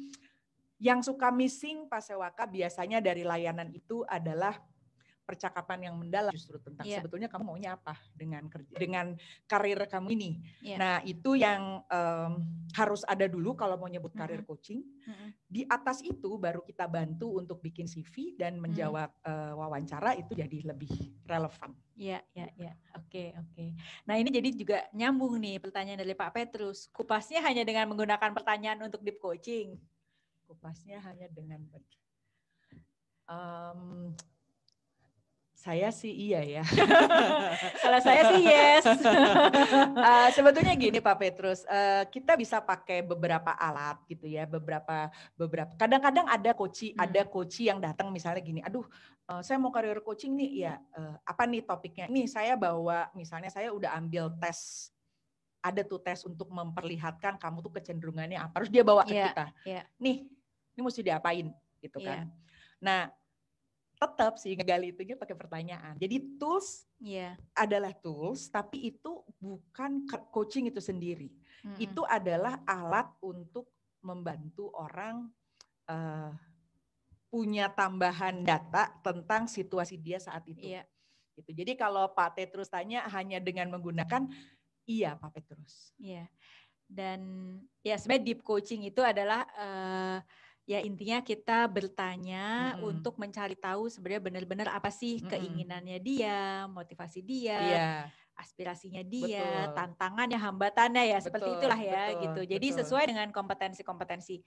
yang suka missing Pak Sewaka biasanya dari layanan itu adalah percakapan yang mendalam justru tentang sebetulnya kamu maunya apa dengan kerja, dengan karir kamu ini. Nah itu yang harus ada dulu kalau mau nyebut karir coaching. Di atas itu baru kita bantu untuk bikin CV dan menjawab wawancara itu jadi lebih relevan. Iya. Oke. Nah ini jadi juga nyambung nih pertanyaan dari Pak Petrus. Kupasnya hanya dengan menggunakan pertanyaan untuk deep coaching. Kupasnya hanya dengan saya sih iya ya. Kalau saya sih yes. Sebetulnya gini Pak Petrus, kita bisa pakai beberapa alat gitu ya, beberapa. Kadang-kadang ada coach yang datang misalnya gini, aduh saya mau career coaching nih, ya apa nih topiknya? Nih saya bawa, misalnya saya udah ambil tes, ada tuh tes untuk memperlihatkan kamu tuh kecenderungannya apa, harus dia bawa ke kita. Nih, ini mesti diapain gitu kan. Nah, tetap sih ngegali itu pakai pertanyaan. Jadi tools adalah tools, tapi itu bukan coaching itu sendiri. Itu adalah alat untuk membantu orang punya tambahan data tentang situasi dia saat itu. Gitu. Jadi kalau Pak Petrus tanya hanya dengan menggunakan, iya Pak Petrus. Dan ya sebenarnya deep coaching itu adalah ya intinya kita bertanya untuk mencari tahu sebenarnya benar-benar apa sih keinginannya dia, motivasi dia, aspirasinya dia, tantangannya, hambatannya ya, seperti itulah ya gitu. Jadi sesuai dengan kompetensi-kompetensi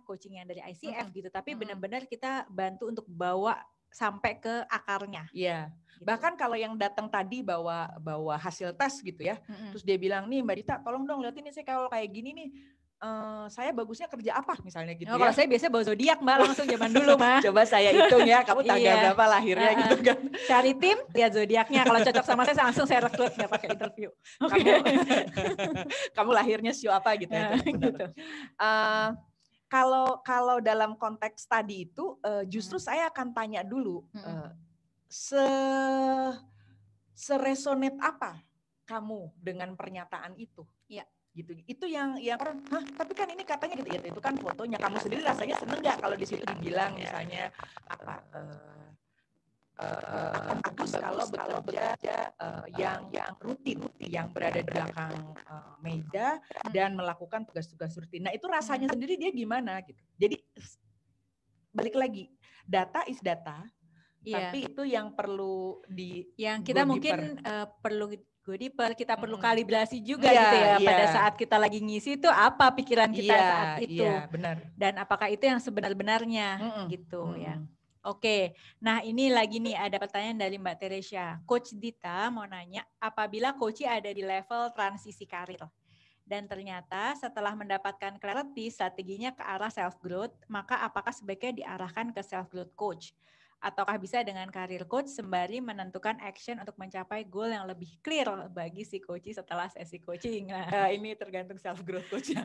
coaching yang dari ICF gitu, tapi benar-benar kita bantu untuk bawa sampai ke akarnya. Iya. Gitu. Bahkan kalau yang datang tadi bawa hasil tes gitu ya, terus dia bilang nih Mbak Dita, tolong dong lihatin nih saya kalau kayak gini nih. Saya bagusnya kerja apa misalnya gitu ya. Kalau saya biasanya bawa zodiak Mbak, langsung zaman dulu Mbak. Coba saya hitung ya, kamu tanggal berapa lahirnya gitu kan. Cari tim, lihat zodiaknya. Kalau cocok sama saya langsung saya rekrut, nggak pakai interview. Kamu lahirnya show apa gitu ya. Gitu. Kalau dalam konteks tadi itu justru saya akan tanya dulu, seresonate apa kamu dengan pernyataan itu? Iya. Gitu. Itu yang orang, tapi kan ini katanya gitu ya, itu kan fotonya, kamu sendiri rasanya seneng nggak kalau di situ dibilang misalnya apa akan bagus kalau bekerja yang rutin, yang berada di belakang meja dan melakukan tugas-tugas rutin. Nah itu rasanya sendiri dia gimana gitu. Jadi balik lagi, data is data, tapi itu yang perlu yang kita mungkin perlu kita perlu kalibrasi juga gitu ya pada saat kita lagi ngisi itu apa pikiran kita saat itu. Iya, benar. Dan apakah itu yang sebenar-benarnya gitu ya. Oke, nah ini lagi nih ada pertanyaan dari Mbak Teresia. Coach Dita mau nanya, apabila coach ada di level transisi karir dan ternyata setelah mendapatkan clarity strateginya ke arah self growth, maka apakah sebaiknya diarahkan ke self growth coach? Ataukah bisa dengan karir coach sembari menentukan action untuk mencapai goal yang lebih clear bagi si coach setelah sesi coaching? Nah, ini tergantung self growth coach.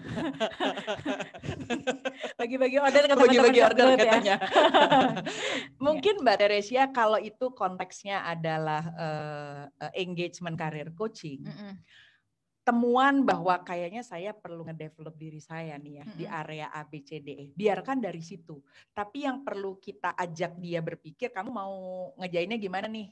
Bagi-bagi order ke bagi-bagi order ya. katanya. Mungkin Mbak Teresia kalau itu konteksnya adalah engagement karir coaching. Temuan bahwa kayaknya saya perlu ngedevelop diri saya nih ya di area A, B, C, D, E. Biarkan dari situ. Tapi yang perlu kita ajak dia berpikir, kamu mau ngejainnya gimana nih?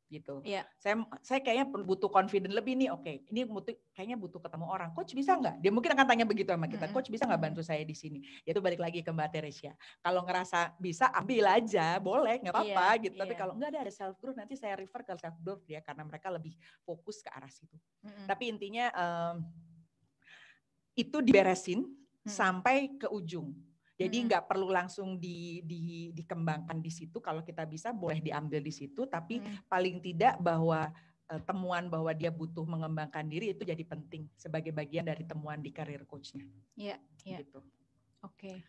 Gitu. Yeah. Saya kayaknya butuh confident lebih nih. Oke, ini kayaknya butuh ketemu orang. Coach bisa nggak? Dia mungkin akan tanya begitu sama kita. Coach bisa nggak bantu saya di sini? Itu balik lagi ke Mbak Teresia. Kalau ngerasa bisa, ambil aja, boleh, nggak apa-apa gitu. Tapi kalau nggak ada self growth, nanti saya refer ke self growth ya, karena mereka lebih fokus ke arah situ. Tapi intinya itu diberesin sampai ke ujung. Jadi nggak perlu langsung dikembangkan di situ. Kalau kita bisa boleh diambil di situ, tapi paling tidak bahwa temuan bahwa dia butuh mengembangkan diri itu jadi penting sebagai bagian dari temuan di karir coachnya. Iya, iya. Gitu. Oke.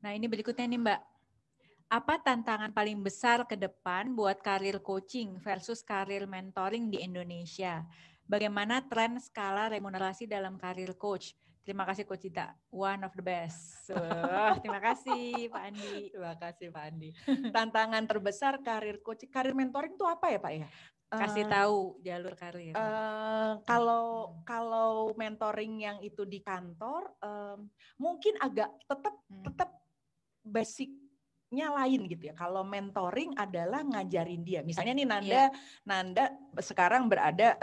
Nah ini berikutnya nih Mbak. Apa tantangan paling besar ke depan buat karir coaching versus karir mentoring di Indonesia? Bagaimana tren skala remunerasi dalam karir coach? Terima kasih Coach Dita, one of the best. Terima kasih Pak Andi. Terima kasih Pak Andi. Tantangan terbesar karir coaching, karir mentoring itu apa ya Pak ya? Kasih tahu jalur karir. Kalau mentoring yang itu di kantor, mungkin agak tetap basicnya lain gitu ya. Kalau mentoring adalah ngajarin dia. Misalnya nih Nanda sekarang berada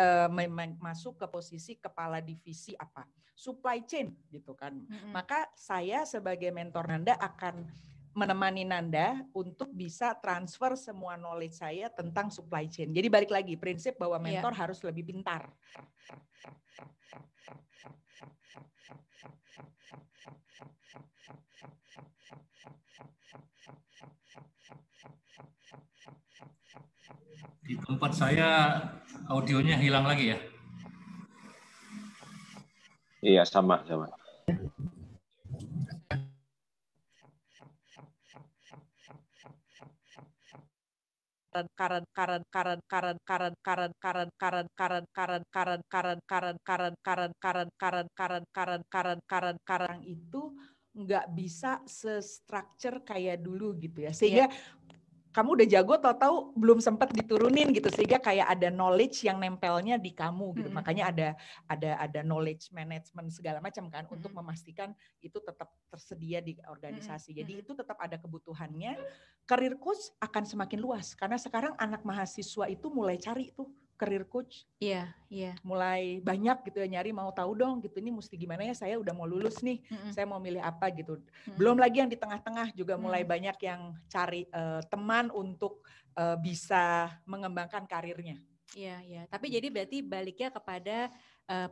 masuk ke posisi kepala divisi apa? Supply chain gitu kan. Maka saya sebagai mentor Nanda akan menemani Nanda untuk bisa transfer semua knowledge saya tentang supply chain. Jadi balik lagi prinsip bahwa mentor harus lebih pintar. Di tempat saya audionya hilang lagi ya? Iya, sama. Karang itu nggak bisa se-structure kayak dulu gitu ya. Sehingga kamu udah jago, tahu-tahu belum sempat diturunin gitu, sehingga kayak ada knowledge yang nempelnya di kamu gitu. Makanya ada knowledge management segala macam kan untuk memastikan itu tetap tersedia di organisasi. Jadi itu tetap ada kebutuhannya. Career coach akan semakin luas karena sekarang anak mahasiswa itu mulai cari tuh career coach. Iya. Mulai banyak gitu ya nyari, mau tahu dong gitu, ini mesti gimana ya, saya udah mau lulus nih, saya mau milih apa gitu. Belum lagi yang di tengah-tengah juga mulai banyak yang cari teman untuk bisa mengembangkan karirnya. Iya. Tapi jadi berarti baliknya kepada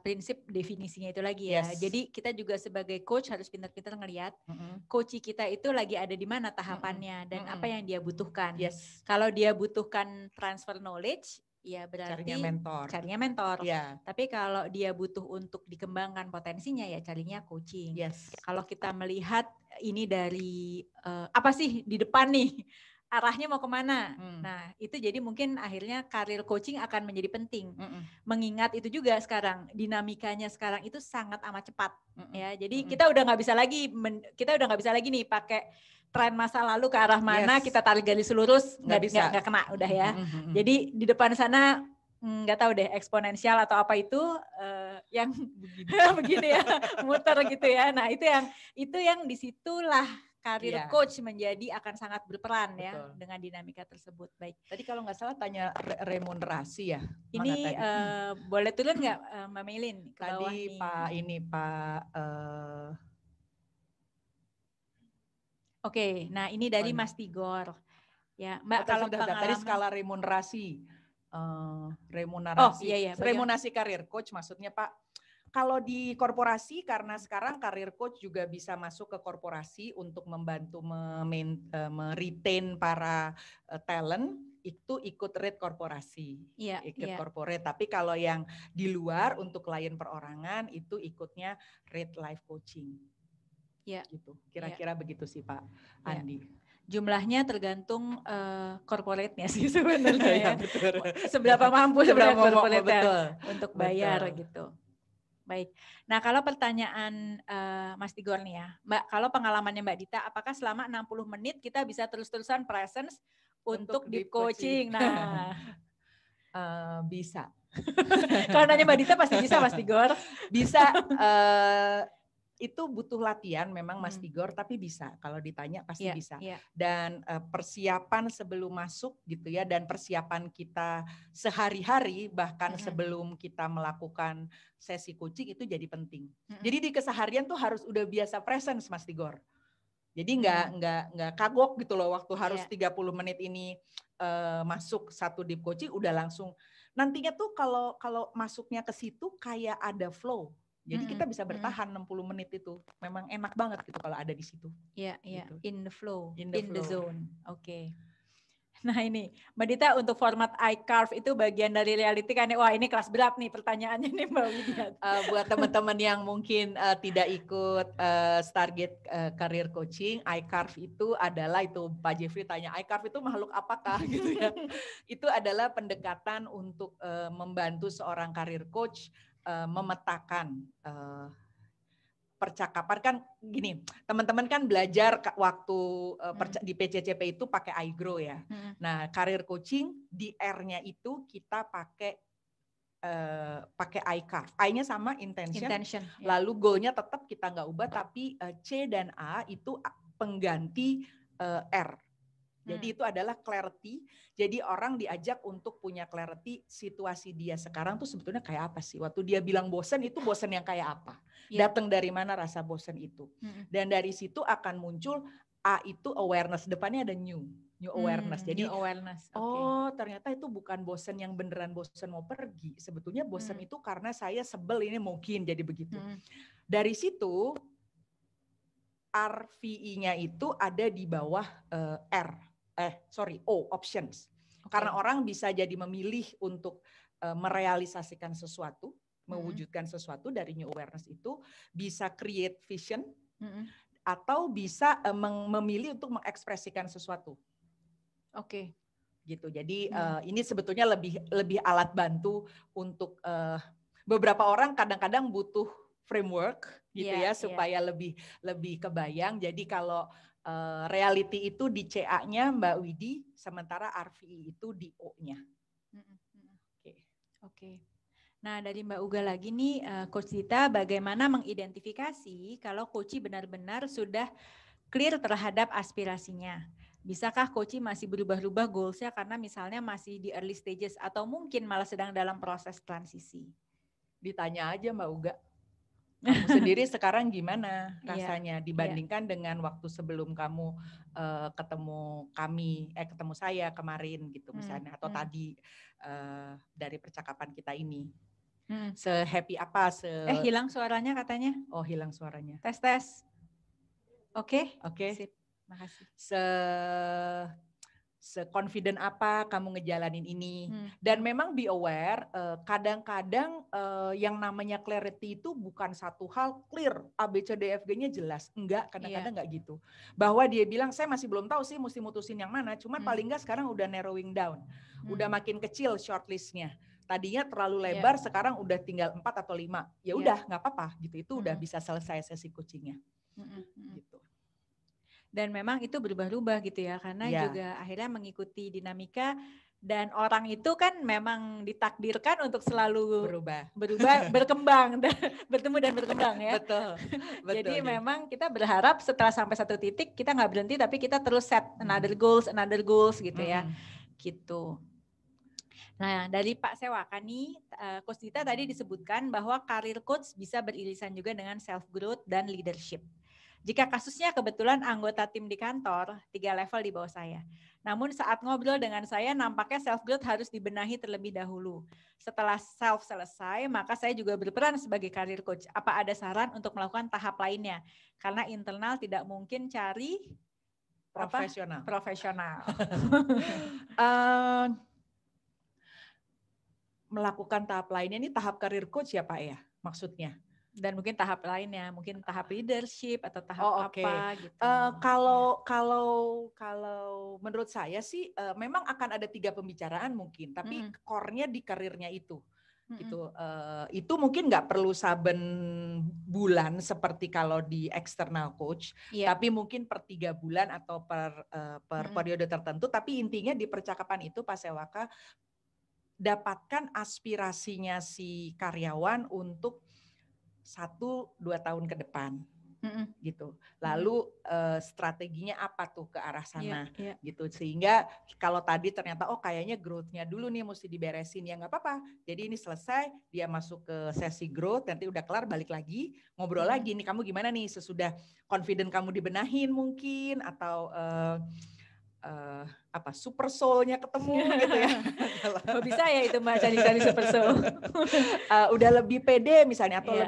prinsip definisinya itu lagi ya. Jadi kita juga sebagai coach harus pintar-pintar ngelihat coach kita itu lagi ada di mana tahapannya dan apa yang dia butuhkan. Kalau dia butuhkan transfer knowledge, ya berarti carinya mentor. Tapi kalau dia butuh untuk dikembangkan potensinya ya carinya coaching. Kalau kita melihat ini dari apa sih di depan nih, arahnya mau kemana. Nah itu jadi mungkin akhirnya karir coaching akan menjadi penting. Mengingat itu juga sekarang dinamikanya sekarang itu sangat amat cepat. Ya jadi kita udah nggak bisa lagi nih pakai tren masa lalu ke arah mana, kita tarik garis lurus, nggak kena udah ya. Jadi di depan sana nggak tahu deh eksponensial atau apa itu yang begini ya, muter gitu ya. Nah itu yang disitulah karir coach menjadi akan sangat berperan. Betul. Ya dengan dinamika tersebut. Baik. Tadi kalau nggak salah tanya remunerasi ya. Ini boleh turun nggak Mbak Melin? Tadi Pak Oke, nah ini dari Mas Tigor. Ya, Mbak, kalau pengalaman tadi skala remunerasi, remunerasi karir coach maksudnya Pak. Kalau di korporasi, karena sekarang karir coach juga bisa masuk ke korporasi untuk membantu meretain para talent, itu ikut rate korporasi, ikut corporate. Tapi kalau yang di luar untuk klien perorangan itu ikutnya rate life coaching. Gitu. Kira-kira begitu sih Pak Andi. Jumlahnya tergantung corporate-nya sih sebenarnya. Seberapa mampu corporate untuk bayar gitu. Baik. Nah, kalau pertanyaan Mas Tigor nih ya, Mbak, kalau pengalamannya Mbak Dita, apakah selama 60 menit kita bisa terus-terusan presence untuk deep coaching? Nah, bisa. Kalau nanya Mbak Dita pasti bisa, Mas Tigor. Bisa. Itu butuh latihan memang Mas Tigor, tapi bisa. Kalau ditanya pasti bisa. Dan persiapan sebelum masuk gitu ya, dan persiapan kita sehari-hari bahkan sebelum kita melakukan sesi coaching itu jadi penting. Jadi di keseharian tuh harus udah biasa presence Mas Tigor. Jadi nggak kagok gitu loh waktu harus 30 menit ini masuk satu deep coaching udah langsung. Nantinya tuh kalau masuknya ke situ kayak ada flow. Jadi kita bisa bertahan 60 menit itu. Memang enak banget gitu kalau ada di situ. Iya, gitu. In the flow, in the zone. Oke. Nah ini, Mbak Dita untuk format iCarve itu bagian dari reality kan? Wah ini kelas berat nih pertanyaannya nih Mbak Widya. Buat teman-teman yang mungkin tidak ikut Stargate Career Coaching, iCarve itu adalah, itu Pak Jeffrey tanya, iCarve itu makhluk apakah gitu ya. Itu adalah pendekatan untuk membantu seorang career coach memetakan percakapan. Kan gini, teman-teman kan belajar waktu di PCCP itu pakai iGrow ya. Nah, career coaching di R-nya itu kita pakai iCarve. I-nya sama intention. Lalu goal-nya tetap kita nggak ubah, tapi C dan A itu pengganti R. Jadi itu adalah clarity. Jadi orang diajak untuk punya clarity situasi dia sekarang tuh sebetulnya kayak apa sih. Waktu dia bilang bosan, itu bosan yang kayak apa. Datang dari mana rasa bosan itu. Dan dari situ akan muncul A itu awareness. Depannya ada new awareness. Jadi new awareness. Oh ternyata itu bukan bosan yang beneran bosan mau pergi. Sebetulnya bosan itu karena saya sebel ini mungkin jadi begitu. Dari situ RVI-nya itu ada di bawah O, options. Karena orang bisa jadi memilih untuk merealisasikan sesuatu, mewujudkan sesuatu dari new awareness itu, bisa create vision, atau bisa memilih untuk mengekspresikan sesuatu. Gitu. Jadi ini sebetulnya lebih alat bantu untuk beberapa orang kadang-kadang butuh framework gitu supaya lebih kebayang. Jadi kalau reality itu di CA-nya Mbak Widi, sementara RVI itu di O-nya. Oke. Nah dari Mbak Uga lagi nih, Coach Dita bagaimana mengidentifikasi kalau Coach benar-benar sudah clear terhadap aspirasinya? Bisakah Coach masih berubah-ubah goals-nya karena misalnya masih di early stages atau mungkin malah sedang dalam proses transisi? Ditanya aja Mbak Uga. Kamu sendiri sekarang gimana rasanya dibandingkan dengan waktu sebelum kamu ketemu saya kemarin gitu misalnya, atau tadi dari percakapan kita ini. Se-happy apa? Hilang suaranya katanya. Oh hilang suaranya. Tes. Oke. Sip. Makasih. Se-confident apa kamu ngejalanin ini. Dan memang be aware, kadang-kadang yang namanya clarity itu bukan satu hal clear, ABCDFG-nya jelas. Enggak, kadang-kadang enggak gitu. Bahwa dia bilang, saya masih belum tahu sih mesti mutusin yang mana, cuman paling enggak sekarang udah narrowing down. Udah makin kecil shortlist-nya. Tadinya terlalu lebar, sekarang udah tinggal 4 atau 5. Ya udah, nggak apa-apa gitu. Itu udah bisa selesai sesi coaching-nya. Gitu. Dan memang itu berubah-ubah gitu ya, karena juga akhirnya mengikuti dinamika. Dan orang itu kan memang ditakdirkan untuk selalu berubah, berkembang, bertemu dan berkembang ya. Betul. Jadi memang kita berharap setelah sampai satu titik kita nggak berhenti, tapi kita terus set another goals gitu ya. Gitu. Nah, dari Pak Sewaka nih, Coach Dita tadi disebutkan bahwa karir coach bisa beririsan juga dengan self growth dan leadership. Jika kasusnya kebetulan anggota tim di kantor, 3 level di bawah saya. Namun saat ngobrol dengan saya nampaknya self growth harus dibenahi terlebih dahulu. Setelah self selesai, maka saya juga berperan sebagai karir coach. Apa ada saran untuk melakukan tahap lainnya? Karena internal tidak mungkin cari profesional. Melakukan tahap lainnya ini tahap karir coach ya Pak ya maksudnya? Dan mungkin tahap lainnya, mungkin tahap leadership atau tahap apa gitu. Kalau menurut saya sih memang akan ada 3 pembicaraan mungkin, tapi core-nya di karirnya itu. Gitu. Itu mungkin nggak perlu saben bulan seperti kalau di external coach, tapi mungkin per 3 bulan atau per periode tertentu. Tapi intinya di percakapan itu Pak Sewaka dapatkan aspirasinya si karyawan untuk 1-2 tahun ke depan, gitu. Lalu strateginya apa tuh ke arah sana, gitu. Sehingga kalau tadi ternyata kayaknya growth-nya dulu nih mesti diberesin, ya nggak apa-apa. Jadi ini selesai, dia masuk ke sesi growth, nanti udah kelar balik lagi, ngobrol lagi nih kamu gimana nih sesudah confident kamu dibenahin mungkin atau super soul-nya ketemu gitu ya. Oh, bisa ya itu Mbak cari super soul. Udah lebih pede misalnya atau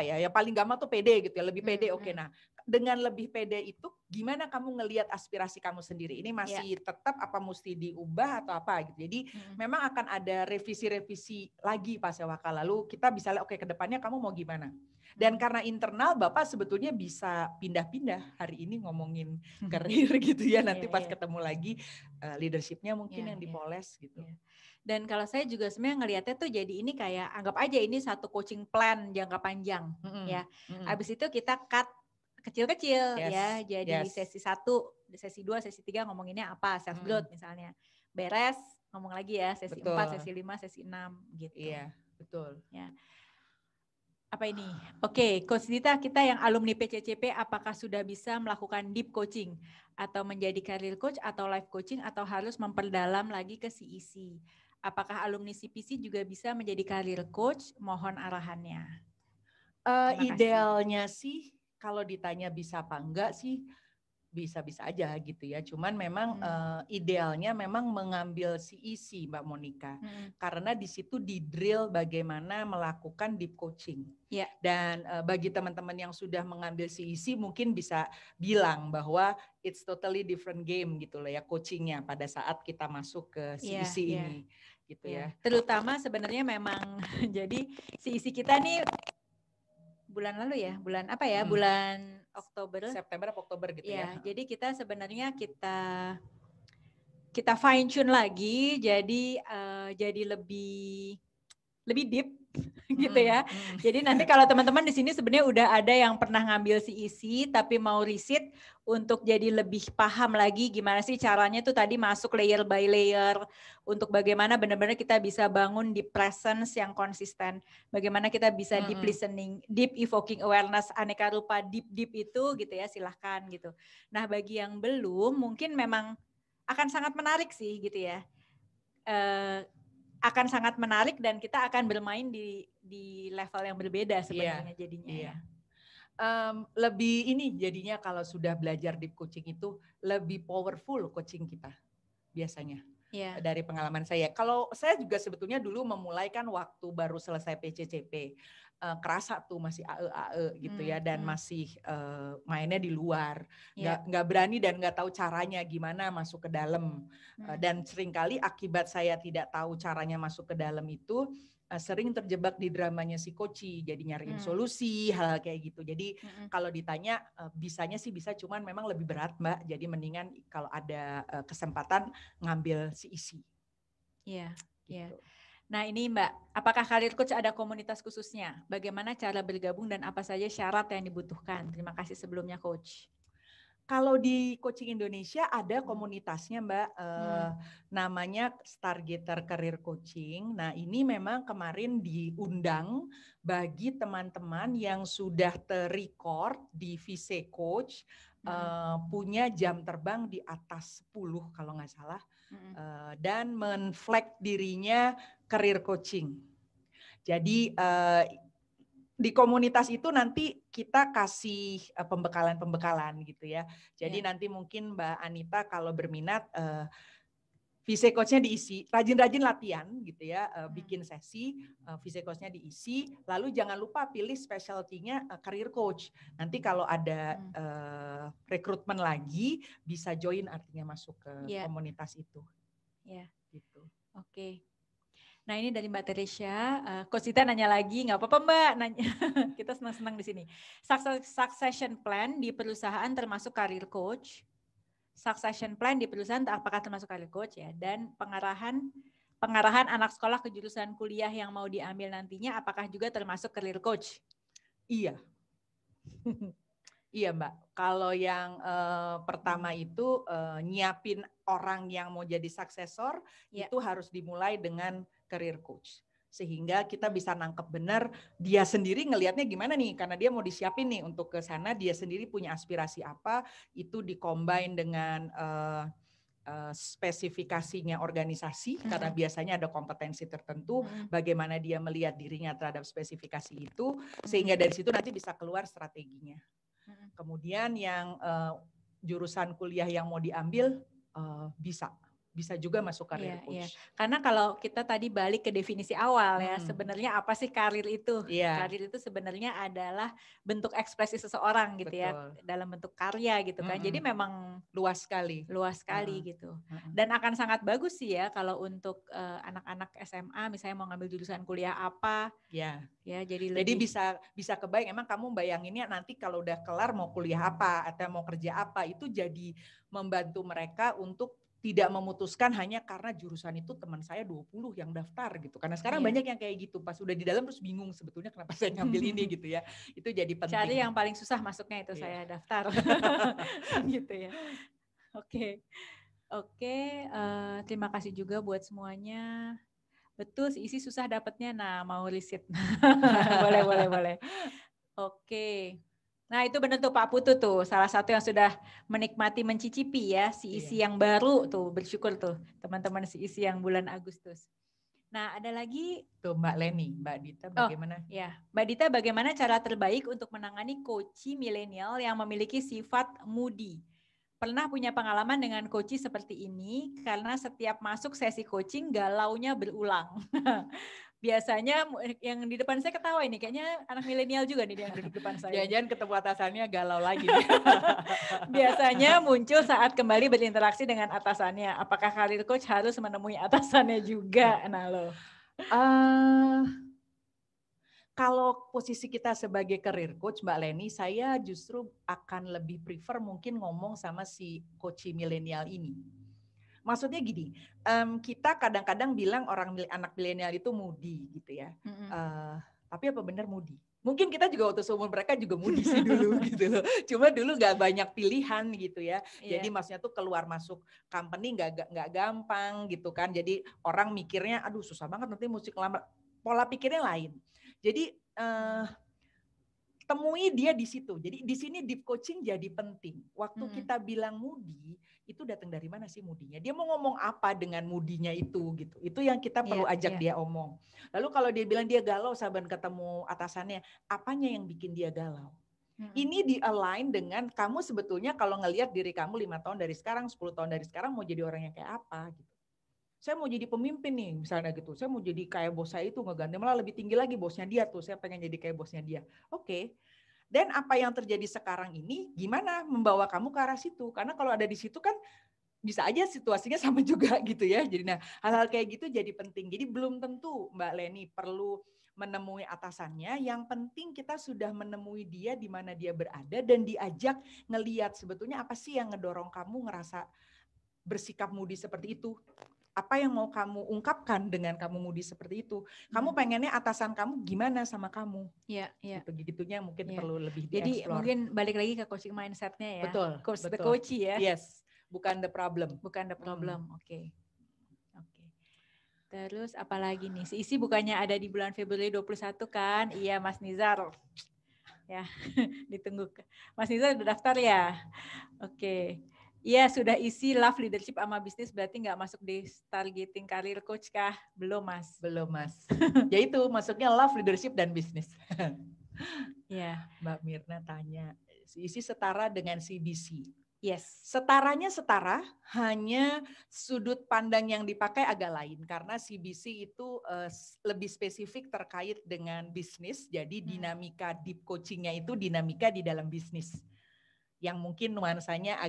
yang paling gampang tuh pede gitu ya, lebih pede. Oke, nah dengan lebih pede itu gimana kamu ngelihat aspirasi kamu sendiri? Ini masih tetap apa mesti diubah atau apa gitu. Jadi memang akan ada revisi-revisi lagi Pak Sewaka. Lalu kita bisa lihat ke depannya kamu mau gimana? Dan karena internal Bapak sebetulnya bisa pindah-pindah, hari ini ngomongin karir gitu ya, nanti pas ketemu lagi leadership-nya mungkin yang dipoles gitu. Dan kalau saya juga sebenarnya ngelihatnya tuh jadi ini kayak anggap aja ini satu coaching plan jangka panjang ya. Habis itu kita cut kecil-kecil ya. Jadi sesi 1, sesi 2, sesi 3 ngomonginnya apa? Self growth misalnya. Beres ngomong lagi ya sesi 4, sesi 5, sesi 6 gitu. Iya, betul. Ya. Apa ini? Oke, Coach Dita, kita yang alumni PCCP apakah sudah bisa melakukan deep coaching atau menjadi career coach atau life coaching atau harus memperdalam lagi ke CEC? Apakah alumni CPC juga bisa menjadi career coach? Mohon arahannya. Idealnya sih kalau ditanya bisa apa enggak sih bisa-bisa aja gitu ya. Cuman memang idealnya memang mengambil CEC Mbak Monica. Karena di situ di-drill bagaimana melakukan deep coaching. Dan bagi teman-teman yang sudah mengambil CEC mungkin bisa bilang bahwa it's totally different game gitu loh ya coachingnya pada saat kita masuk ke CEC ini. Gitu ya. Terutama sebenarnya memang jadi CEC kita nih bulan lalu ya, bulan apa ya? Bulan Oktober, September atau Oktober gitu ya. Jadi kita sebenarnya kita fine tune lagi, jadi lebih deep gitu ya. Jadi nanti kalau teman-teman di sini sebenarnya udah ada yang pernah ngambil CEC tapi mau resit untuk jadi lebih paham lagi gimana sih caranya tuh tadi masuk layer by layer untuk bagaimana benar-benar kita bisa bangun deep presence yang konsisten. Bagaimana kita bisa deep listening, deep evoking awareness, aneka rupa deep itu gitu ya, silahkan gitu. Nah bagi yang belum mungkin memang akan sangat menarik sih gitu ya. Akan sangat menarik dan kita akan bermain di level yang berbeda sebenarnya jadinya. Lebih ini jadinya kalau sudah belajar deep coaching itu lebih powerful coaching kita biasanya. Dari pengalaman saya. Kalau saya juga sebetulnya dulu memulai kan waktu baru selesai PCCP. Kerasa tuh masih AE gitu ya dan masih mainnya di luar, nggak berani dan nggak tahu caranya gimana masuk ke dalam dan seringkali akibat saya tidak tahu caranya masuk ke dalam itu sering terjebak di dramanya si coach, jadi nyariin solusi hal kayak gitu. Jadi kalau ditanya bisanya sih bisa, cuman memang lebih berat Mbak. Jadi mendingan kalau ada kesempatan ngambil CEC. Iya. Nah ini Mbak, apakah Career Coach ada komunitas khususnya? Bagaimana cara bergabung dan apa saja syarat yang dibutuhkan? Terima kasih sebelumnya Coach. Kalau di Coaching Indonesia ada komunitasnya Mbak, namanya Stargater Career Coaching. Nah ini memang kemarin diundang bagi teman-teman yang sudah ter-record di VC Coach, punya jam terbang di atas 10 kalau nggak salah, dan men-flag dirinya career coaching. Jadi di komunitas itu nanti kita kasih pembekalan-pembekalan gitu ya. Jadi nanti mungkin Mbak Anita kalau berminat VC Coach-nya diisi, rajin-rajin latihan gitu ya, bikin sesi, VC Coach-nya diisi, lalu jangan lupa pilih specialty-nya career coach. Nanti kalau ada rekrutmen lagi bisa join, artinya masuk ke komunitas itu. Gitu. Oke. Nah ini dari Mbak Teresia, Coach Dita nanya lagi, nggak apa-apa Mbak, nanya. Kita senang-senang di sini. Succession plan di perusahaan termasuk career coach. Succession plan di perusahaan apakah termasuk career coach ya? Dan pengarahan anak sekolah ke jurusan kuliah yang mau diambil nantinya, apakah juga termasuk career coach? Iya. Iya Mbak, kalau yang pertama itu nyiapin orang yang mau jadi suksesor, itu harus dimulai dengan career coach. Sehingga kita bisa nangkep benar dia sendiri ngelihatnya gimana nih, karena dia mau disiapin nih untuk ke sana, dia sendiri punya aspirasi apa, itu di-combine dengan spesifikasinya organisasi, karena biasanya ada kompetensi tertentu, bagaimana dia melihat dirinya terhadap spesifikasi itu, sehingga dari situ nanti bisa keluar strateginya. Kemudian yang jurusan kuliah yang mau diambil bisa juga masuk career coach. Karena kalau kita tadi balik ke definisi awal ya, sebenarnya apa sih karir itu? Karir itu sebenarnya adalah bentuk ekspresi seseorang gitu. Betul. Ya, dalam bentuk karya gitu kan. Jadi memang luas sekali. Luas sekali gitu. Dan akan sangat bagus sih ya kalau untuk anak-anak SMA misalnya mau ngambil jurusan kuliah apa. Ya, jadi bisa kebayang, emang kamu bayanginnya nanti kalau udah kelar mau kuliah apa atau mau kerja apa, itu jadi membantu mereka untuk tidak memutuskan hanya karena jurusan itu teman saya 20 yang daftar gitu. Karena sekarang banyak yang kayak gitu, pas udah di dalam terus bingung sebetulnya kenapa saya ngambil ini gitu ya. Itu jadi penting. Cari yang paling susah masuknya itu saya daftar. Gitu ya. Oke, terima kasih juga buat semuanya. Betul, isi susah dapatnya. Nah, mau riset. boleh. Oke. Nah itu benar tuh Pak Putu tuh, salah satu yang sudah menikmati mencicipi ya si isi yang baru tuh, bersyukur tuh teman-teman si isi yang bulan Agustus. Nah ada lagi tuh Mbak Leni, Mbak Dita bagaimana? Mbak Dita bagaimana cara terbaik untuk menangani coachee milenial yang memiliki sifat moody? Pernah punya pengalaman dengan coachee seperti ini karena setiap masuk sesi coaching galaunya berulang. Biasanya yang di depan saya ketawa ini, kayaknya anak milenial juga nih yang duduk depan saya. Jangan-jangan ketemu atasannya galau lagi. Biasanya muncul saat kembali berinteraksi dengan atasannya. Apakah career coach harus menemui atasannya juga? Nah loh. Kalau posisi kita sebagai career coach, Mbak Leni, saya justru akan lebih prefer mungkin ngomong sama si coachee milenial ini. Maksudnya gini, kita kadang-kadang bilang anak milenial itu moody gitu ya. Tapi apa benar moody? Mungkin kita juga waktu seumur mereka juga moody sih dulu gitu loh. Cuma dulu nggak banyak pilihan gitu ya. Jadi maksudnya tuh keluar masuk company nggak gampang gitu kan. Jadi orang mikirnya, aduh susah banget nanti musik lama. Pola pikirnya lain. Jadi temui dia di situ. Jadi di sini deep coaching jadi penting. Waktu kita bilang moody, itu datang dari mana sih moodinya? Dia mau ngomong apa dengan moodinya itu gitu. Itu yang kita perlu ajak dia omong. Lalu kalau dia bilang dia galau saban ketemu atasannya, apanya yang bikin dia galau? Ini di-align dengan kamu sebetulnya kalau ngelihat diri kamu 5 tahun dari sekarang, 10 tahun dari sekarang mau jadi orang yang kayak apa gitu. Saya mau jadi pemimpin nih misalnya gitu. Saya mau jadi kayak bos saya itu ngeganti, malah lebih tinggi lagi bosnya dia tuh. Saya pengen jadi kayak bosnya dia. Oke. Dan apa yang terjadi sekarang ini gimana membawa kamu ke arah situ? Karena kalau ada di situ kan bisa aja situasinya sama juga gitu ya. Jadi hal-hal kayak gitu jadi penting. Jadi belum tentu Mbak Leni perlu menemui atasannya. Yang penting kita sudah menemui dia di mana dia berada dan diajak ngelihat sebetulnya apa sih yang ngedorong kamu ngerasa bersikap moody seperti itu. Apa yang mau kamu ungkapkan dengan kamu moody seperti itu? Kamu pengennya atasan kamu gimana sama kamu? Iya, iya. Gitu-gitunya mungkin Iya. perlu lebih Jadi dieksplor. mungkin balik lagi ke coaching mindset-nya ya. Betul. Coach the betul. coach ya. Yes, bukan the problem. Bukan the problem. Oke. Terus apalagi nih? Si Isi bukannya ada di bulan Februari 21 kan? Iya, Mas Nizar. Ya, ditunggu. Mas Nizar udah daftar ya? Oke. Iya, sudah isi Love Leadership sama bisnis, berarti nggak masuk di Targeting Career Coach kah? Belum, Mas. Belum, Mas. Ya itu masuknya Love Leadership dan bisnis. Ya. Mbak Mirna tanya, si Isi setara dengan CBC. Yes. Setaranya setara, hanya sudut pandang yang dipakai agak lain karena CBC itu lebih spesifik terkait dengan bisnis. Jadi dinamika deep coachingnya itu dinamika di dalam bisnis, yang mungkin nuansanya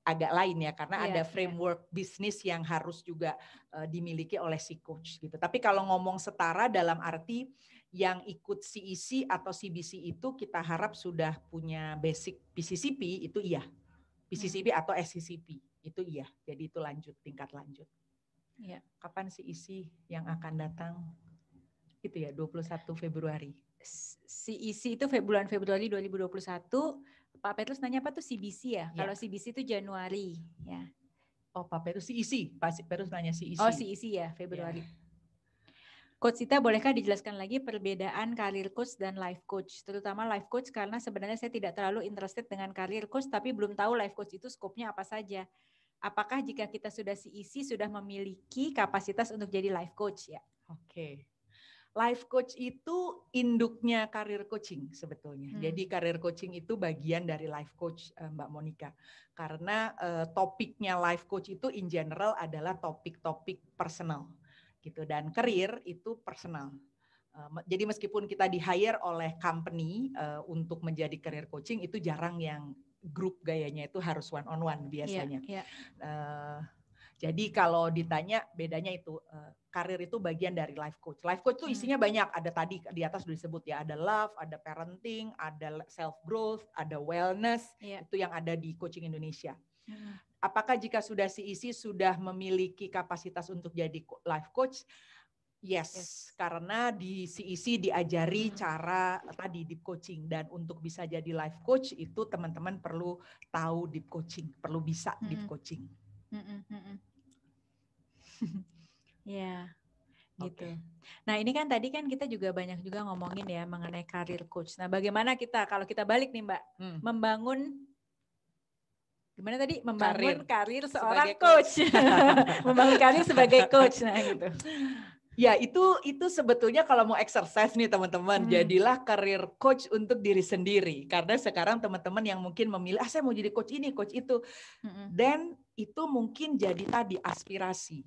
agak lain ya karena ada framework bisnis yang harus juga dimiliki oleh si coach gitu. Tapi kalau ngomong setara dalam arti yang ikut CEC atau CBC itu kita harap sudah punya basic PCCP, itu iya. PCCP atau SCCP itu iya. Jadi itu lanjut, tingkat lanjut. Iya. Kapan CEC yang akan datang? Itu ya 21 Februari. CEC itu bulan Februari 2021. Pak Petrus nanya apa tuh CBC ya? Kalau CBC itu Januari ya. Oh, Pak Petrus CEC. Pak Petrus nanya CEC. Oh, CEC ya, Februari. Coach Sita, bolehkah dijelaskan lagi perbedaan career coach dan life coach? Terutama life coach karena sebenarnya saya tidak terlalu interested dengan career coach, tapi belum tahu life coach itu skopnya apa saja. Apakah jika kita sudah CEC sudah memiliki kapasitas untuk jadi life coach ya? Oke. Life coach itu induknya career coaching sebetulnya. Jadi career coaching itu bagian dari life coach, Mbak Monica. Karena topiknya life coach itu in general adalah topik-topik personal. Gitu, dan career itu personal. Jadi meskipun kita di-hire oleh company untuk menjadi career coaching, itu jarang yang grup gayanya itu harus one on one biasanya. Jadi kalau ditanya bedanya itu karir itu bagian dari life coach. Life coach itu isinya banyak, ada tadi di atas sudah disebut ya, ada love, ada parenting, ada self growth, ada wellness, itu yang ada di Coaching Indonesia. Apakah jika sudah CEC sudah memiliki kapasitas untuk jadi life coach? Yes. Karena di CEC diajari cara tadi deep coaching, dan untuk bisa jadi life coach itu teman-teman perlu tahu deep coaching, perlu bisa deep coaching. Ya, gitu. Nah ini kan tadi kan kita juga banyak juga ngomongin ya mengenai career coach. Nah bagaimana kita kalau kita balik nih Mbak, membangun gimana tadi membangun karir seorang coach, membangun karir sebagai coach, nah gitu. Ya itu sebetulnya kalau mau exercise nih teman-teman, jadilah career coach untuk diri sendiri. Karena sekarang teman-teman yang mungkin memilih, saya mau jadi coach ini, coach itu, dan itu mungkin jadi tadi aspirasi.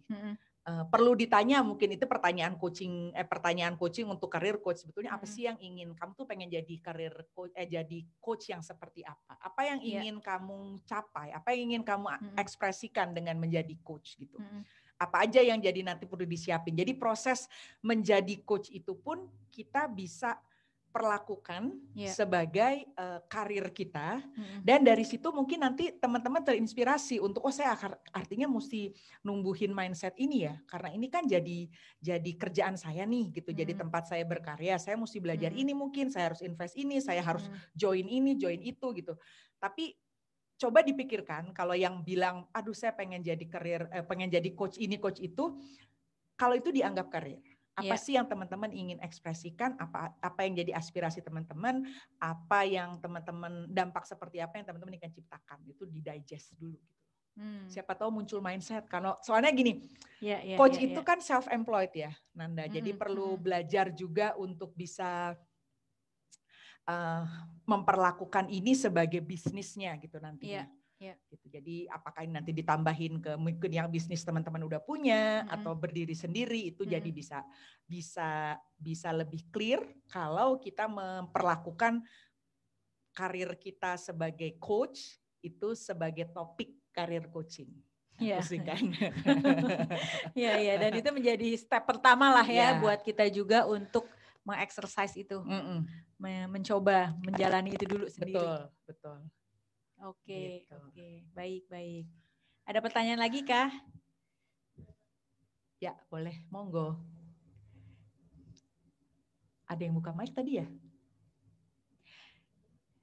Perlu ditanya mungkin itu pertanyaan coaching untuk career coach. Sebetulnya apa sih yang ingin kamu tuh pengen jadi career coach, jadi coach yang seperti apa? Apa yang ingin kamu capai? Apa yang ingin kamu ekspresikan dengan menjadi coach gitu? Apa aja yang jadi nanti perlu disiapin. Jadi proses menjadi coach itu pun kita bisa perlakukan sebagai karir kita, dan dari situ mungkin nanti teman-teman terinspirasi untuk saya artinya mesti numbuhin mindset ini ya, karena ini kan jadi kerjaan saya nih gitu, jadi tempat saya berkarya, saya mesti belajar ini, mungkin saya harus invest ini, saya harus join ini, join itu gitu. Tapi coba dipikirkan kalau yang bilang, aduh saya pengen jadi pengen jadi coach ini, coach itu, kalau itu dianggap karir. Apa sih yang teman-teman ingin ekspresikan, apa yang jadi aspirasi teman-teman, apa yang teman-teman, dampak seperti apa yang teman-teman ingin ciptakan, itu di-digest dulu. Siapa tahu muncul mindset, karena soalnya gini, coach itu kan self-employed ya Nanda, jadi perlu belajar juga untuk bisa memperlakukan ini sebagai bisnisnya gitu nantinya. Gitu. Jadi apakah ini nanti ditambahin ke mungkin yang bisnis teman-teman udah punya atau berdiri sendiri, itu jadi bisa lebih clear kalau kita memperlakukan karir kita sebagai coach itu sebagai topik karir coaching. Kan? Iya, dan itu menjadi step pertama lah ya buat kita juga untuk mengexercise itu, mencoba menjalani itu dulu sendiri. Betul. Oke, baik. Ada pertanyaan lagi kah? Ya, boleh. Monggo. Ada yang buka mic tadi ya?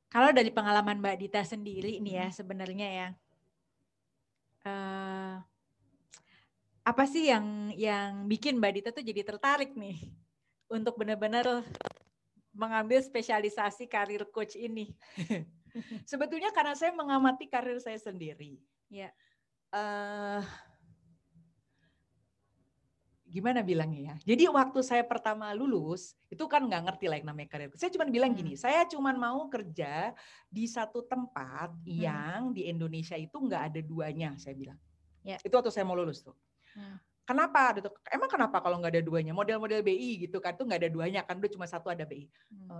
Kalau dari pengalaman Mbak Dita sendiri nih ya sebenarnya ya, apa sih yang bikin Mbak Dita tuh jadi tertarik nih untuk benar-benar mengambil spesialisasi karir coach ini? Sebetulnya karena saya mengamati karir saya sendiri. Ya. Gimana bilangnya ya? Jadi waktu saya pertama lulus, itu kan nggak ngerti lah yang namanya karir. Saya cuma bilang gini, saya cuma mau kerja di satu tempat yang di Indonesia itu nggak ada duanya, saya bilang. Ya. Itu waktu saya mau lulus tuh. Kenapa? Emang kenapa kalau nggak ada duanya? Model-model BI gitu kan, tuh nggak ada duanya kan, udah cuma satu ada BI.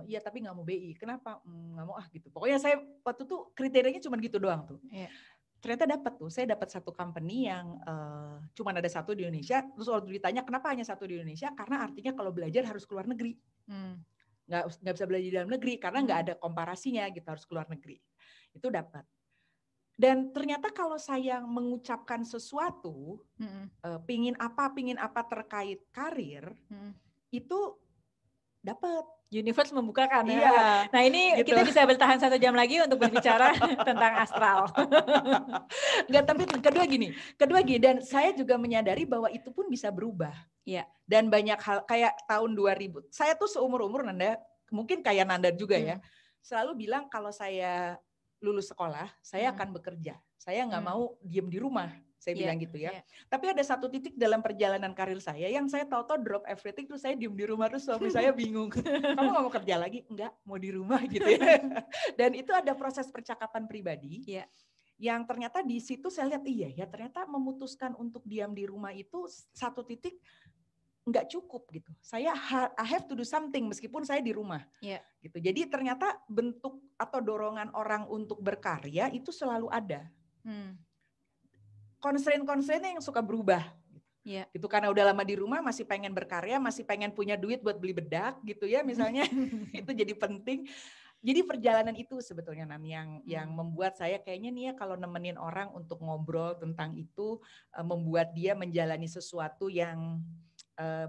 Iya tapi nggak mau BI. Kenapa? Nggak mau gitu. Pokoknya saya waktu tuh kriterianya cuma gitu doang tuh. Ya. Ternyata saya dapat satu company yang cuma ada satu di Indonesia. Terus waktu ditanya kenapa hanya satu di Indonesia, karena artinya kalau belajar harus keluar negeri. Nggak bisa belajar di dalam negeri karena nggak ada komparasinya gitu, harus keluar negeri. Itu dapat. Dan ternyata kalau saya mengucapkan sesuatu, pingin apa terkait karir, itu dapat. Universe membukakan. Iya. Nah ini gitu. Kita bisa bertahan 1 jam lagi untuk berbicara tentang astral. Enggak, tapi kedua gini, dan saya juga menyadari bahwa itu pun bisa berubah. Iya. Dan banyak hal, kayak tahun 2000, saya tuh seumur-umur Nanda, mungkin kayak Nanda juga ya, selalu bilang kalau saya lulus sekolah, saya akan bekerja. Saya nggak mau diem di rumah. Saya bilang gitu ya. Tapi ada satu titik dalam perjalanan karir saya yang saya tahu-tahu drop everything, terus saya diem di rumah, terus suami saya bingung. Kamu nggak mau kerja lagi? Enggak, mau di rumah gitu ya. Dan itu ada proses percakapan pribadi. Yang ternyata di situ saya lihat iya ya, ternyata memutuskan untuk diam di rumah itu satu titik nggak cukup gitu. I have to do something meskipun saya di rumah. Gitu. Jadi ternyata bentuk atau dorongan orang untuk berkarya itu selalu ada. Constraint-constraintnya yang suka berubah. Gitu karena udah lama di rumah masih pengen berkarya, masih pengen punya duit buat beli bedak gitu ya misalnya. Itu jadi penting. Jadi perjalanan itu sebetulnya yang membuat saya kayaknya nih ya kalau nemenin orang untuk ngobrol tentang itu, membuat dia menjalani sesuatu yang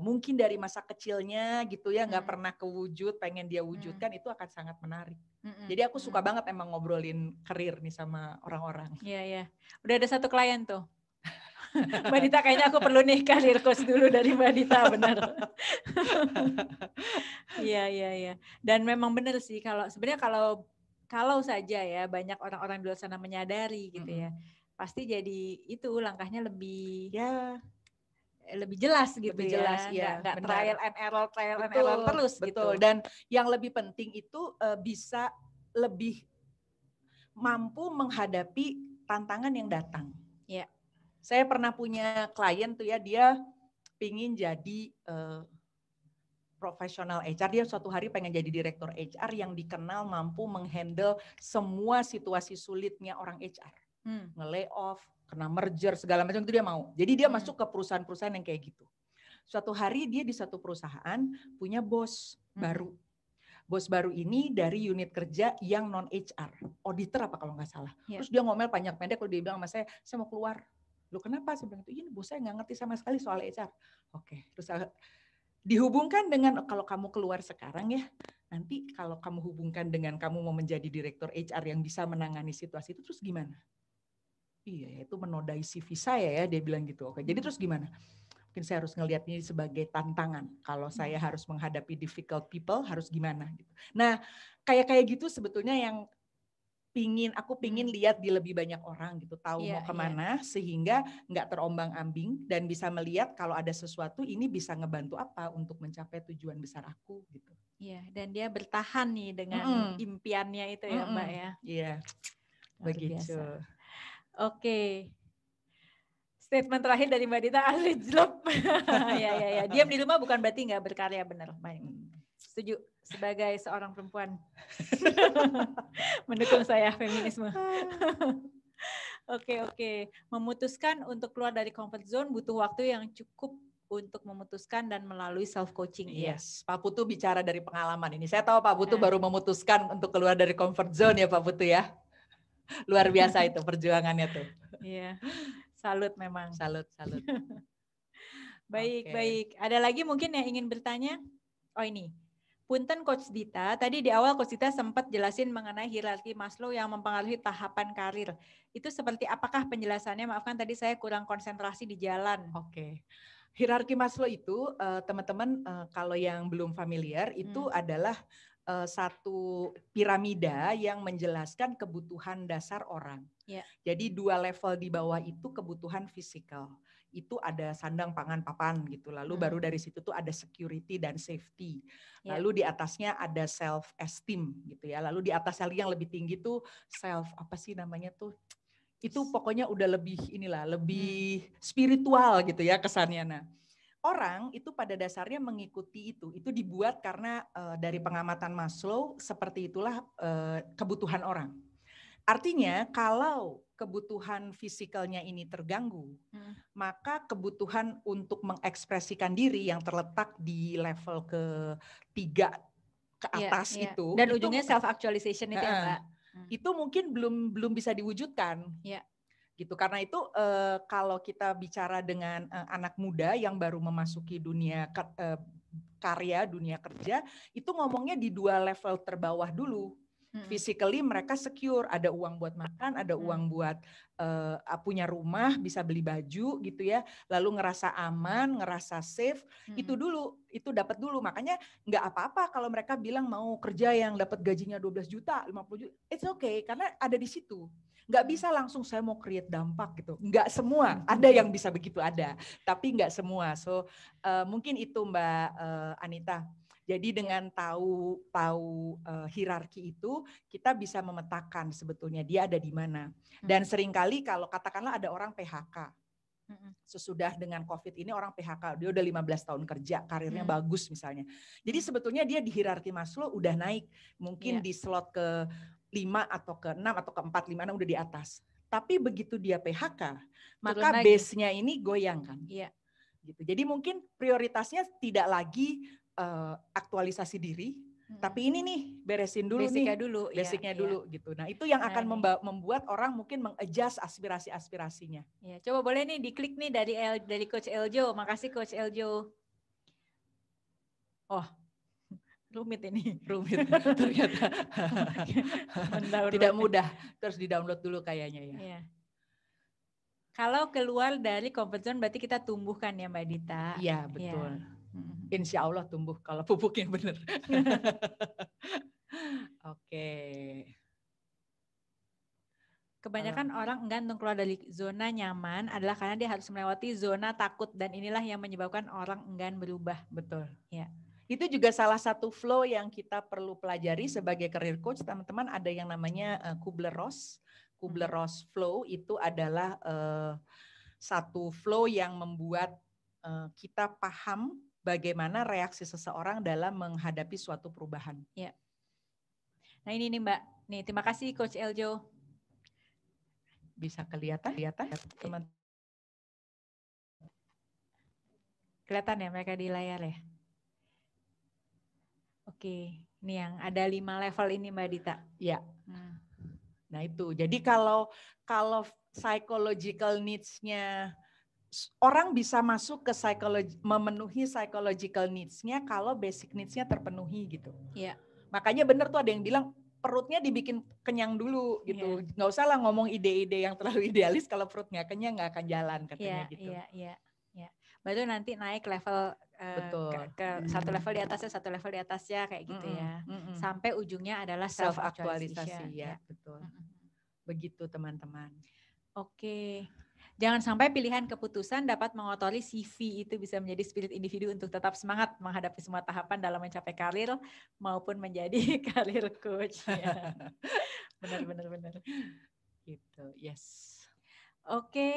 mungkin dari masa kecilnya gitu ya nggak pernah kewujud, pengen dia wujudkan, itu akan sangat menarik. Jadi aku suka banget emang ngobrolin karir nih sama orang-orang. Iya. Udah ada satu klien tuh. Mbak Dita kayaknya aku perlu nih karir coach dulu dari Mbak Dita, benar. Iya. Dan memang benar sih sebenarnya kalau saja ya banyak orang-orang di luar sana menyadari gitu ya. Pasti jadi itu langkahnya lebih lebih jelas gitu, lebih jelas, ya. Nggak trial and error terus betul. gitu. Dan yang lebih penting itu bisa lebih mampu menghadapi tantangan yang datang. Ya. Saya pernah punya klien tuh ya, dia pingin jadi profesional HR, dia suatu hari pengen jadi direktur HR yang dikenal mampu menghandle semua situasi sulitnya orang HR. Nge-layoff, kena merger, segala macam itu dia mau. Jadi dia masuk ke perusahaan-perusahaan yang kayak gitu. Suatu hari dia di satu perusahaan punya bos baru. Bos baru ini dari unit kerja yang non HR, auditor apa kalau nggak salah. Terus dia ngomel panjang pendek, kalau dia bilang sama saya mau keluar. Loh kenapa? Saya bilang ini bos saya nggak ngerti sama sekali soal HR. Oke, terus dihubungkan dengan kalau kamu keluar sekarang ya, nanti kalau kamu hubungkan dengan kamu mau menjadi direktur HR yang bisa menangani situasi itu, terus gimana? Iya, itu menodai CV saya ya, dia bilang gitu. Oke, jadi terus gimana? Mungkin saya harus ngelihat ini sebagai tantangan. Kalau saya harus menghadapi difficult people, harus gimana? Gitu. Nah, kayak gitu sebetulnya yang aku pingin lihat di lebih banyak orang gitu, tahu mau kemana, sehingga nggak terombang-ambing dan bisa melihat kalau ada sesuatu ini bisa ngebantu apa untuk mencapai tujuan besar aku gitu. Iya, dan dia bertahan nih dengan impiannya itu ya Mbak ya. Iya, begitu. Oke. Statement terakhir dari Mbak Dita asli jelek. Ya. Diam di rumah bukan berarti nggak berkarya, benar. Setuju. Sebagai seorang perempuan mendukung saya feminisme. Oke. Memutuskan untuk keluar dari comfort zone butuh waktu yang cukup untuk memutuskan dan melalui self coaching. Yes, Pak Putu bicara dari pengalaman ini. Saya tahu Pak Putu baru memutuskan untuk keluar dari comfort zone ya Pak Putu ya. Luar biasa itu perjuangannya tuh. Iya. Salut memang. Salut. Baik. Ada lagi mungkin yang ingin bertanya? Oh ini. Punten Coach Dita, tadi di awal Coach Dita sempat jelasin mengenai hierarki Maslow yang mempengaruhi tahapan karir. Itu seperti apakah penjelasannya? Maafkan tadi saya kurang konsentrasi di jalan. Oke. Hierarki Maslow itu teman-teman kalau yang belum familiar itu adalah satu piramida yang menjelaskan kebutuhan dasar orang. Yeah. Jadi 2 level di bawah itu kebutuhan fisikal. Itu ada sandang, pangan, papan gitu. Lalu baru dari situ tuh ada security dan safety. Lalu di atasnya ada self esteem gitu ya. Lalu di atas lagi yang lebih tinggi tuh self apa sih namanya tuh? Itu pokoknya udah lebih lebih spiritual gitu ya kesannya. Nah, orang itu pada dasarnya mengikuti itu dibuat karena dari pengamatan Maslow seperti itulah kebutuhan orang. Artinya kalau kebutuhan fisikalnya ini terganggu, maka kebutuhan untuk mengekspresikan diri yang terletak di level ke-3 ke atas itu. Dan ujungnya self actualization itu ya Mbak. Itu mungkin belum bisa diwujudkan. Ya. Gitu. Karena itu kalau kita bicara dengan anak muda yang baru memasuki dunia karya, dunia kerja, itu ngomongnya di 2 level terbawah dulu. Physically mereka secure, ada uang buat makan, ada uang buat punya rumah, bisa beli baju gitu ya. Lalu ngerasa aman, ngerasa safe, itu dapat dulu. Makanya nggak apa-apa kalau mereka bilang mau kerja yang dapat gajinya 12 juta, 50 juta. It's okay karena ada di situ. Nggak bisa langsung saya mau create dampak gitu. Nggak semua, ada yang bisa begitu ada, tapi nggak semua. So mungkin itu Mbak Anita. Jadi dengan tahu hierarki itu, kita bisa memetakan sebetulnya dia ada di mana. Dan seringkali kalau katakanlah ada orang PHK, sesudah dengan COVID ini orang PHK, dia udah 15 tahun kerja, karirnya bagus misalnya. Jadi sebetulnya dia di hierarki Maslow udah naik, mungkin di slot ke 5 atau ke 6 atau ke 4, 5, 6 udah di atas. Tapi begitu dia PHK, maka base-nya ini goyang kan. Iya. Gitu. Jadi mungkin prioritasnya tidak lagi aktualisasi diri, tapi ini nih beresin dulu basicnya dulu gitu. Nah itu yang akan membuat orang mungkin mengadjust aspirasinya. Ya, coba boleh nih diklik nih dari Coach Eljo. Makasih Coach Eljo. Oh, rumit ini. Rumit ternyata. Tidak mudah. Terus di-download dulu kayaknya ya. Iya. Kalau keluar dari comfort zone berarti kita tumbuhkan ya Mbak Dita. Iya betul. Ya. Insya Allah tumbuh kalau pupuknya benar. Oke. Kebanyakan orang enggan untuk keluar dari zona nyaman adalah karena dia harus melewati zona takut dan inilah yang menyebabkan orang enggan berubah. Betul. Ya. Itu juga salah satu flow yang kita perlu pelajari sebagai career coach. Teman-teman ada yang namanya Kubler-Ross. Kubler-Ross flow itu adalah satu flow yang membuat kita paham bagaimana reaksi seseorang dalam menghadapi suatu perubahan. Ya. Nah ini nih Mbak, nih terima kasih Coach Eljo. Bisa kelihatan teman. Kelihatan ya mereka di layar ya. Oke, ini yang ada 5 level ini Mbak Dita. Ya. Nah itu, jadi kalau psychological needs-nya orang bisa masuk ke memenuhi psychological needs-nya kalau basic needs-nya terpenuhi gitu. Iya. Makanya benar tuh ada yang bilang perutnya dibikin kenyang dulu gitu. Nggak usah lah ngomong ide-ide yang terlalu idealis kalau perutnya kenyang nggak akan jalan katanya gitu. Iya. Baru nanti naik level ke satu level di atasnya, satu level di atasnya kayak gitu ya. Sampai ujungnya adalah self actualization. Ya, betul. Begitu teman-teman. Oke. Jangan sampai pilihan keputusan dapat mengotori CV, itu bisa menjadi spirit individu untuk tetap semangat menghadapi semua tahapan dalam mencapai karir maupun menjadi karir coach. Ya. Benar. Gitu, yes. Oke,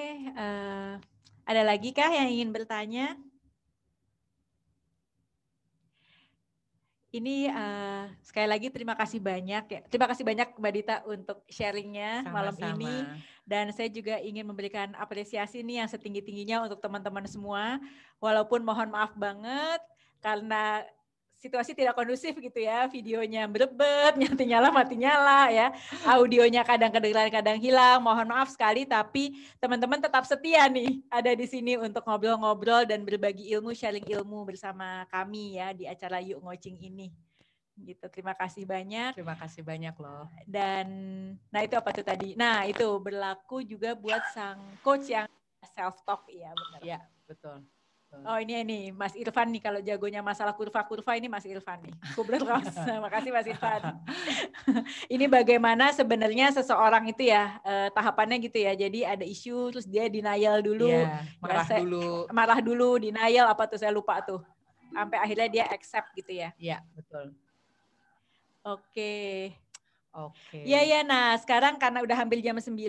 ada lagi kah yang ingin bertanya? Ini sekali lagi terima kasih banyak ya. Terima kasih banyak Mbak Dita untuk sharingnya malam ini. Dan saya juga ingin memberikan apresiasi nih yang setinggi-tingginya untuk teman-teman semua. Walaupun mohon maaf banget karena situasi tidak kondusif gitu ya, videonya berebet, mati nyala ya, audionya kadang kedengeran kadang hilang, mohon maaf sekali, tapi teman-teman tetap setia nih ada di sini untuk ngobrol-ngobrol dan berbagi ilmu, sharing ilmu bersama kami ya di acara Yuk Ngocing ini. Gitu, terima kasih banyak. Terima kasih banyak loh. Dan nah itu apa tuh tadi? Nah itu berlaku juga buat sang coach yang self talk ya benar. Ya betul. Oh ini Mas Irfan nih kalau jagonya masalah kurva-kurva ini Mas Irfan nih. Kubler Ross. Makasih Mas Irfan. Ini bagaimana sebenarnya seseorang itu ya tahapannya gitu ya. Jadi ada isu terus dia denial dulu. Ya, marah dulu, denial apa tuh saya lupa tuh. Sampai akhirnya dia accept gitu ya. Iya, betul. Oke. Oke. Iya, nah sekarang karena udah hampir jam 9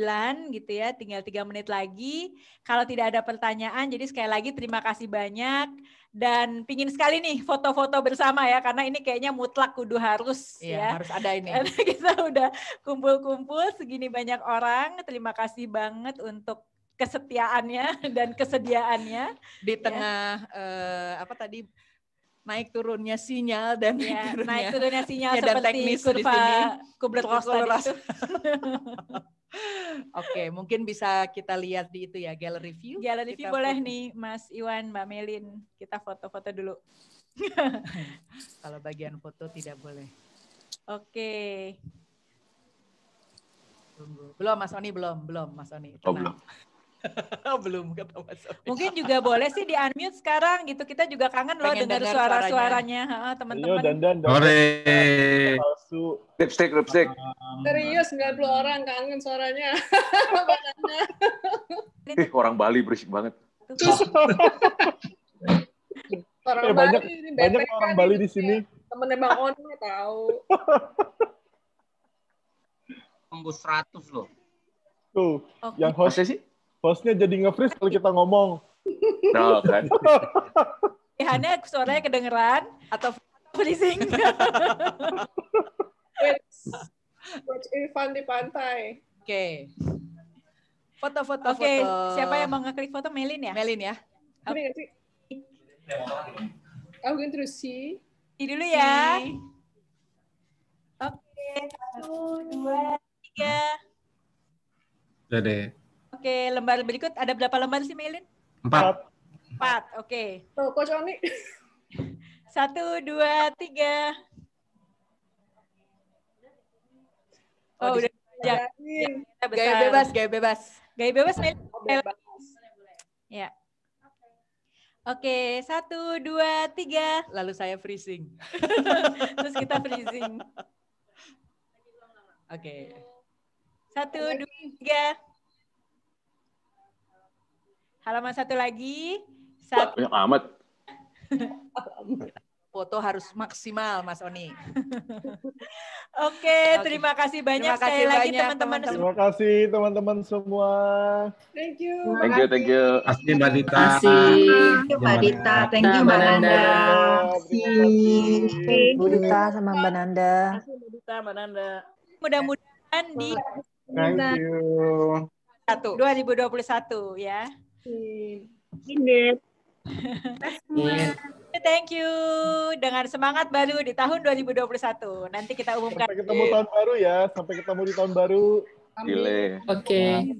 gitu ya, tinggal 3 menit lagi. Kalau tidak ada pertanyaan, jadi sekali lagi terima kasih banyak. Dan pingin sekali nih foto-foto bersama ya, karena ini kayaknya mutlak kudu harus ya. Harus ada ini. Karena kita udah kumpul-kumpul segini banyak orang, terima kasih banget untuk kesetiaannya dan kesediaannya. Di tengah apa tadi, naik turunnya sinyal dan naik turunnya sinyal dan seperti kurva Kubler-Ross tadi itu. Oke, mungkin bisa kita lihat di itu ya, gallery view. Gallery view boleh nih, Mas Iwan, Mbak Melin. Kita foto-foto dulu. Kalau bagian foto tidak boleh. Oke. Tunggu. Belum Mas Oni, belum Mas Oni. Oh, belum. Belum kata Mas Oni. Mungkin juga boleh sih di unmute sekarang gitu. Kita juga kangen loh dengar suara-suaranya teman-teman. Dan palsu. Lipstick. Serius 90 orang kangen suaranya. Orang Bali berisik banget. Banyak orang Bali di sini. Temennya Bang Oni tahu. Tembus 100 loh. Tuh, Okay. Yang sih? hostnya jadi nge-freeze kalau kita ngomong. Nah, kan. Hanya suaranya kedengeran atau freezing. Coach Irfan di pantai. Oke. Foto-foto. Oke, siapa yang mau ngeklik foto? Melin ya? Melin ya. Ini nggak sih? Aku going to see. Ini dulu ya. Oke, 1, 2, 3. Udah deh. Oke, lembar berikut ada berapa lembar sih Melin? 4. 4, oke. Tuh, Coach Oni. 1, 2, 3. Oh, udah. Gaya bebas. Gaya bebas, Melin. Bebas. Ya. Oke, 1, 2, 3. Lalu saya freezing. Terus kita freezing. Oke. 1, 2, 3. Halaman satu lagi. Banyak amat. Foto harus maksimal, Mas Oni. Oke, terima kasih banyak sekali lagi teman-teman. Terima kasih teman-teman semua. Thank you. Thank you. Terima kasih Mbak Dita. Thank you Mbak Dita, thank you Mbak Nanda. Bu Dita sama Mbak Nanda. Mudah-mudahan di Thank you. 2021 ya. Thank you. Dengan semangat baru di tahun 2021. Nanti kita umumkan. Sampai ketemu tahun baru ya. Sampai ketemu di tahun baru. Gile. Oke.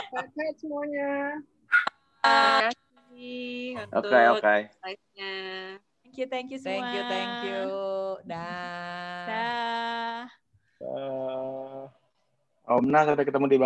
Sehat semuanya. Oke. Thank you semua. Thank you. Dah. Dah. Om Nah, sampai ketemu di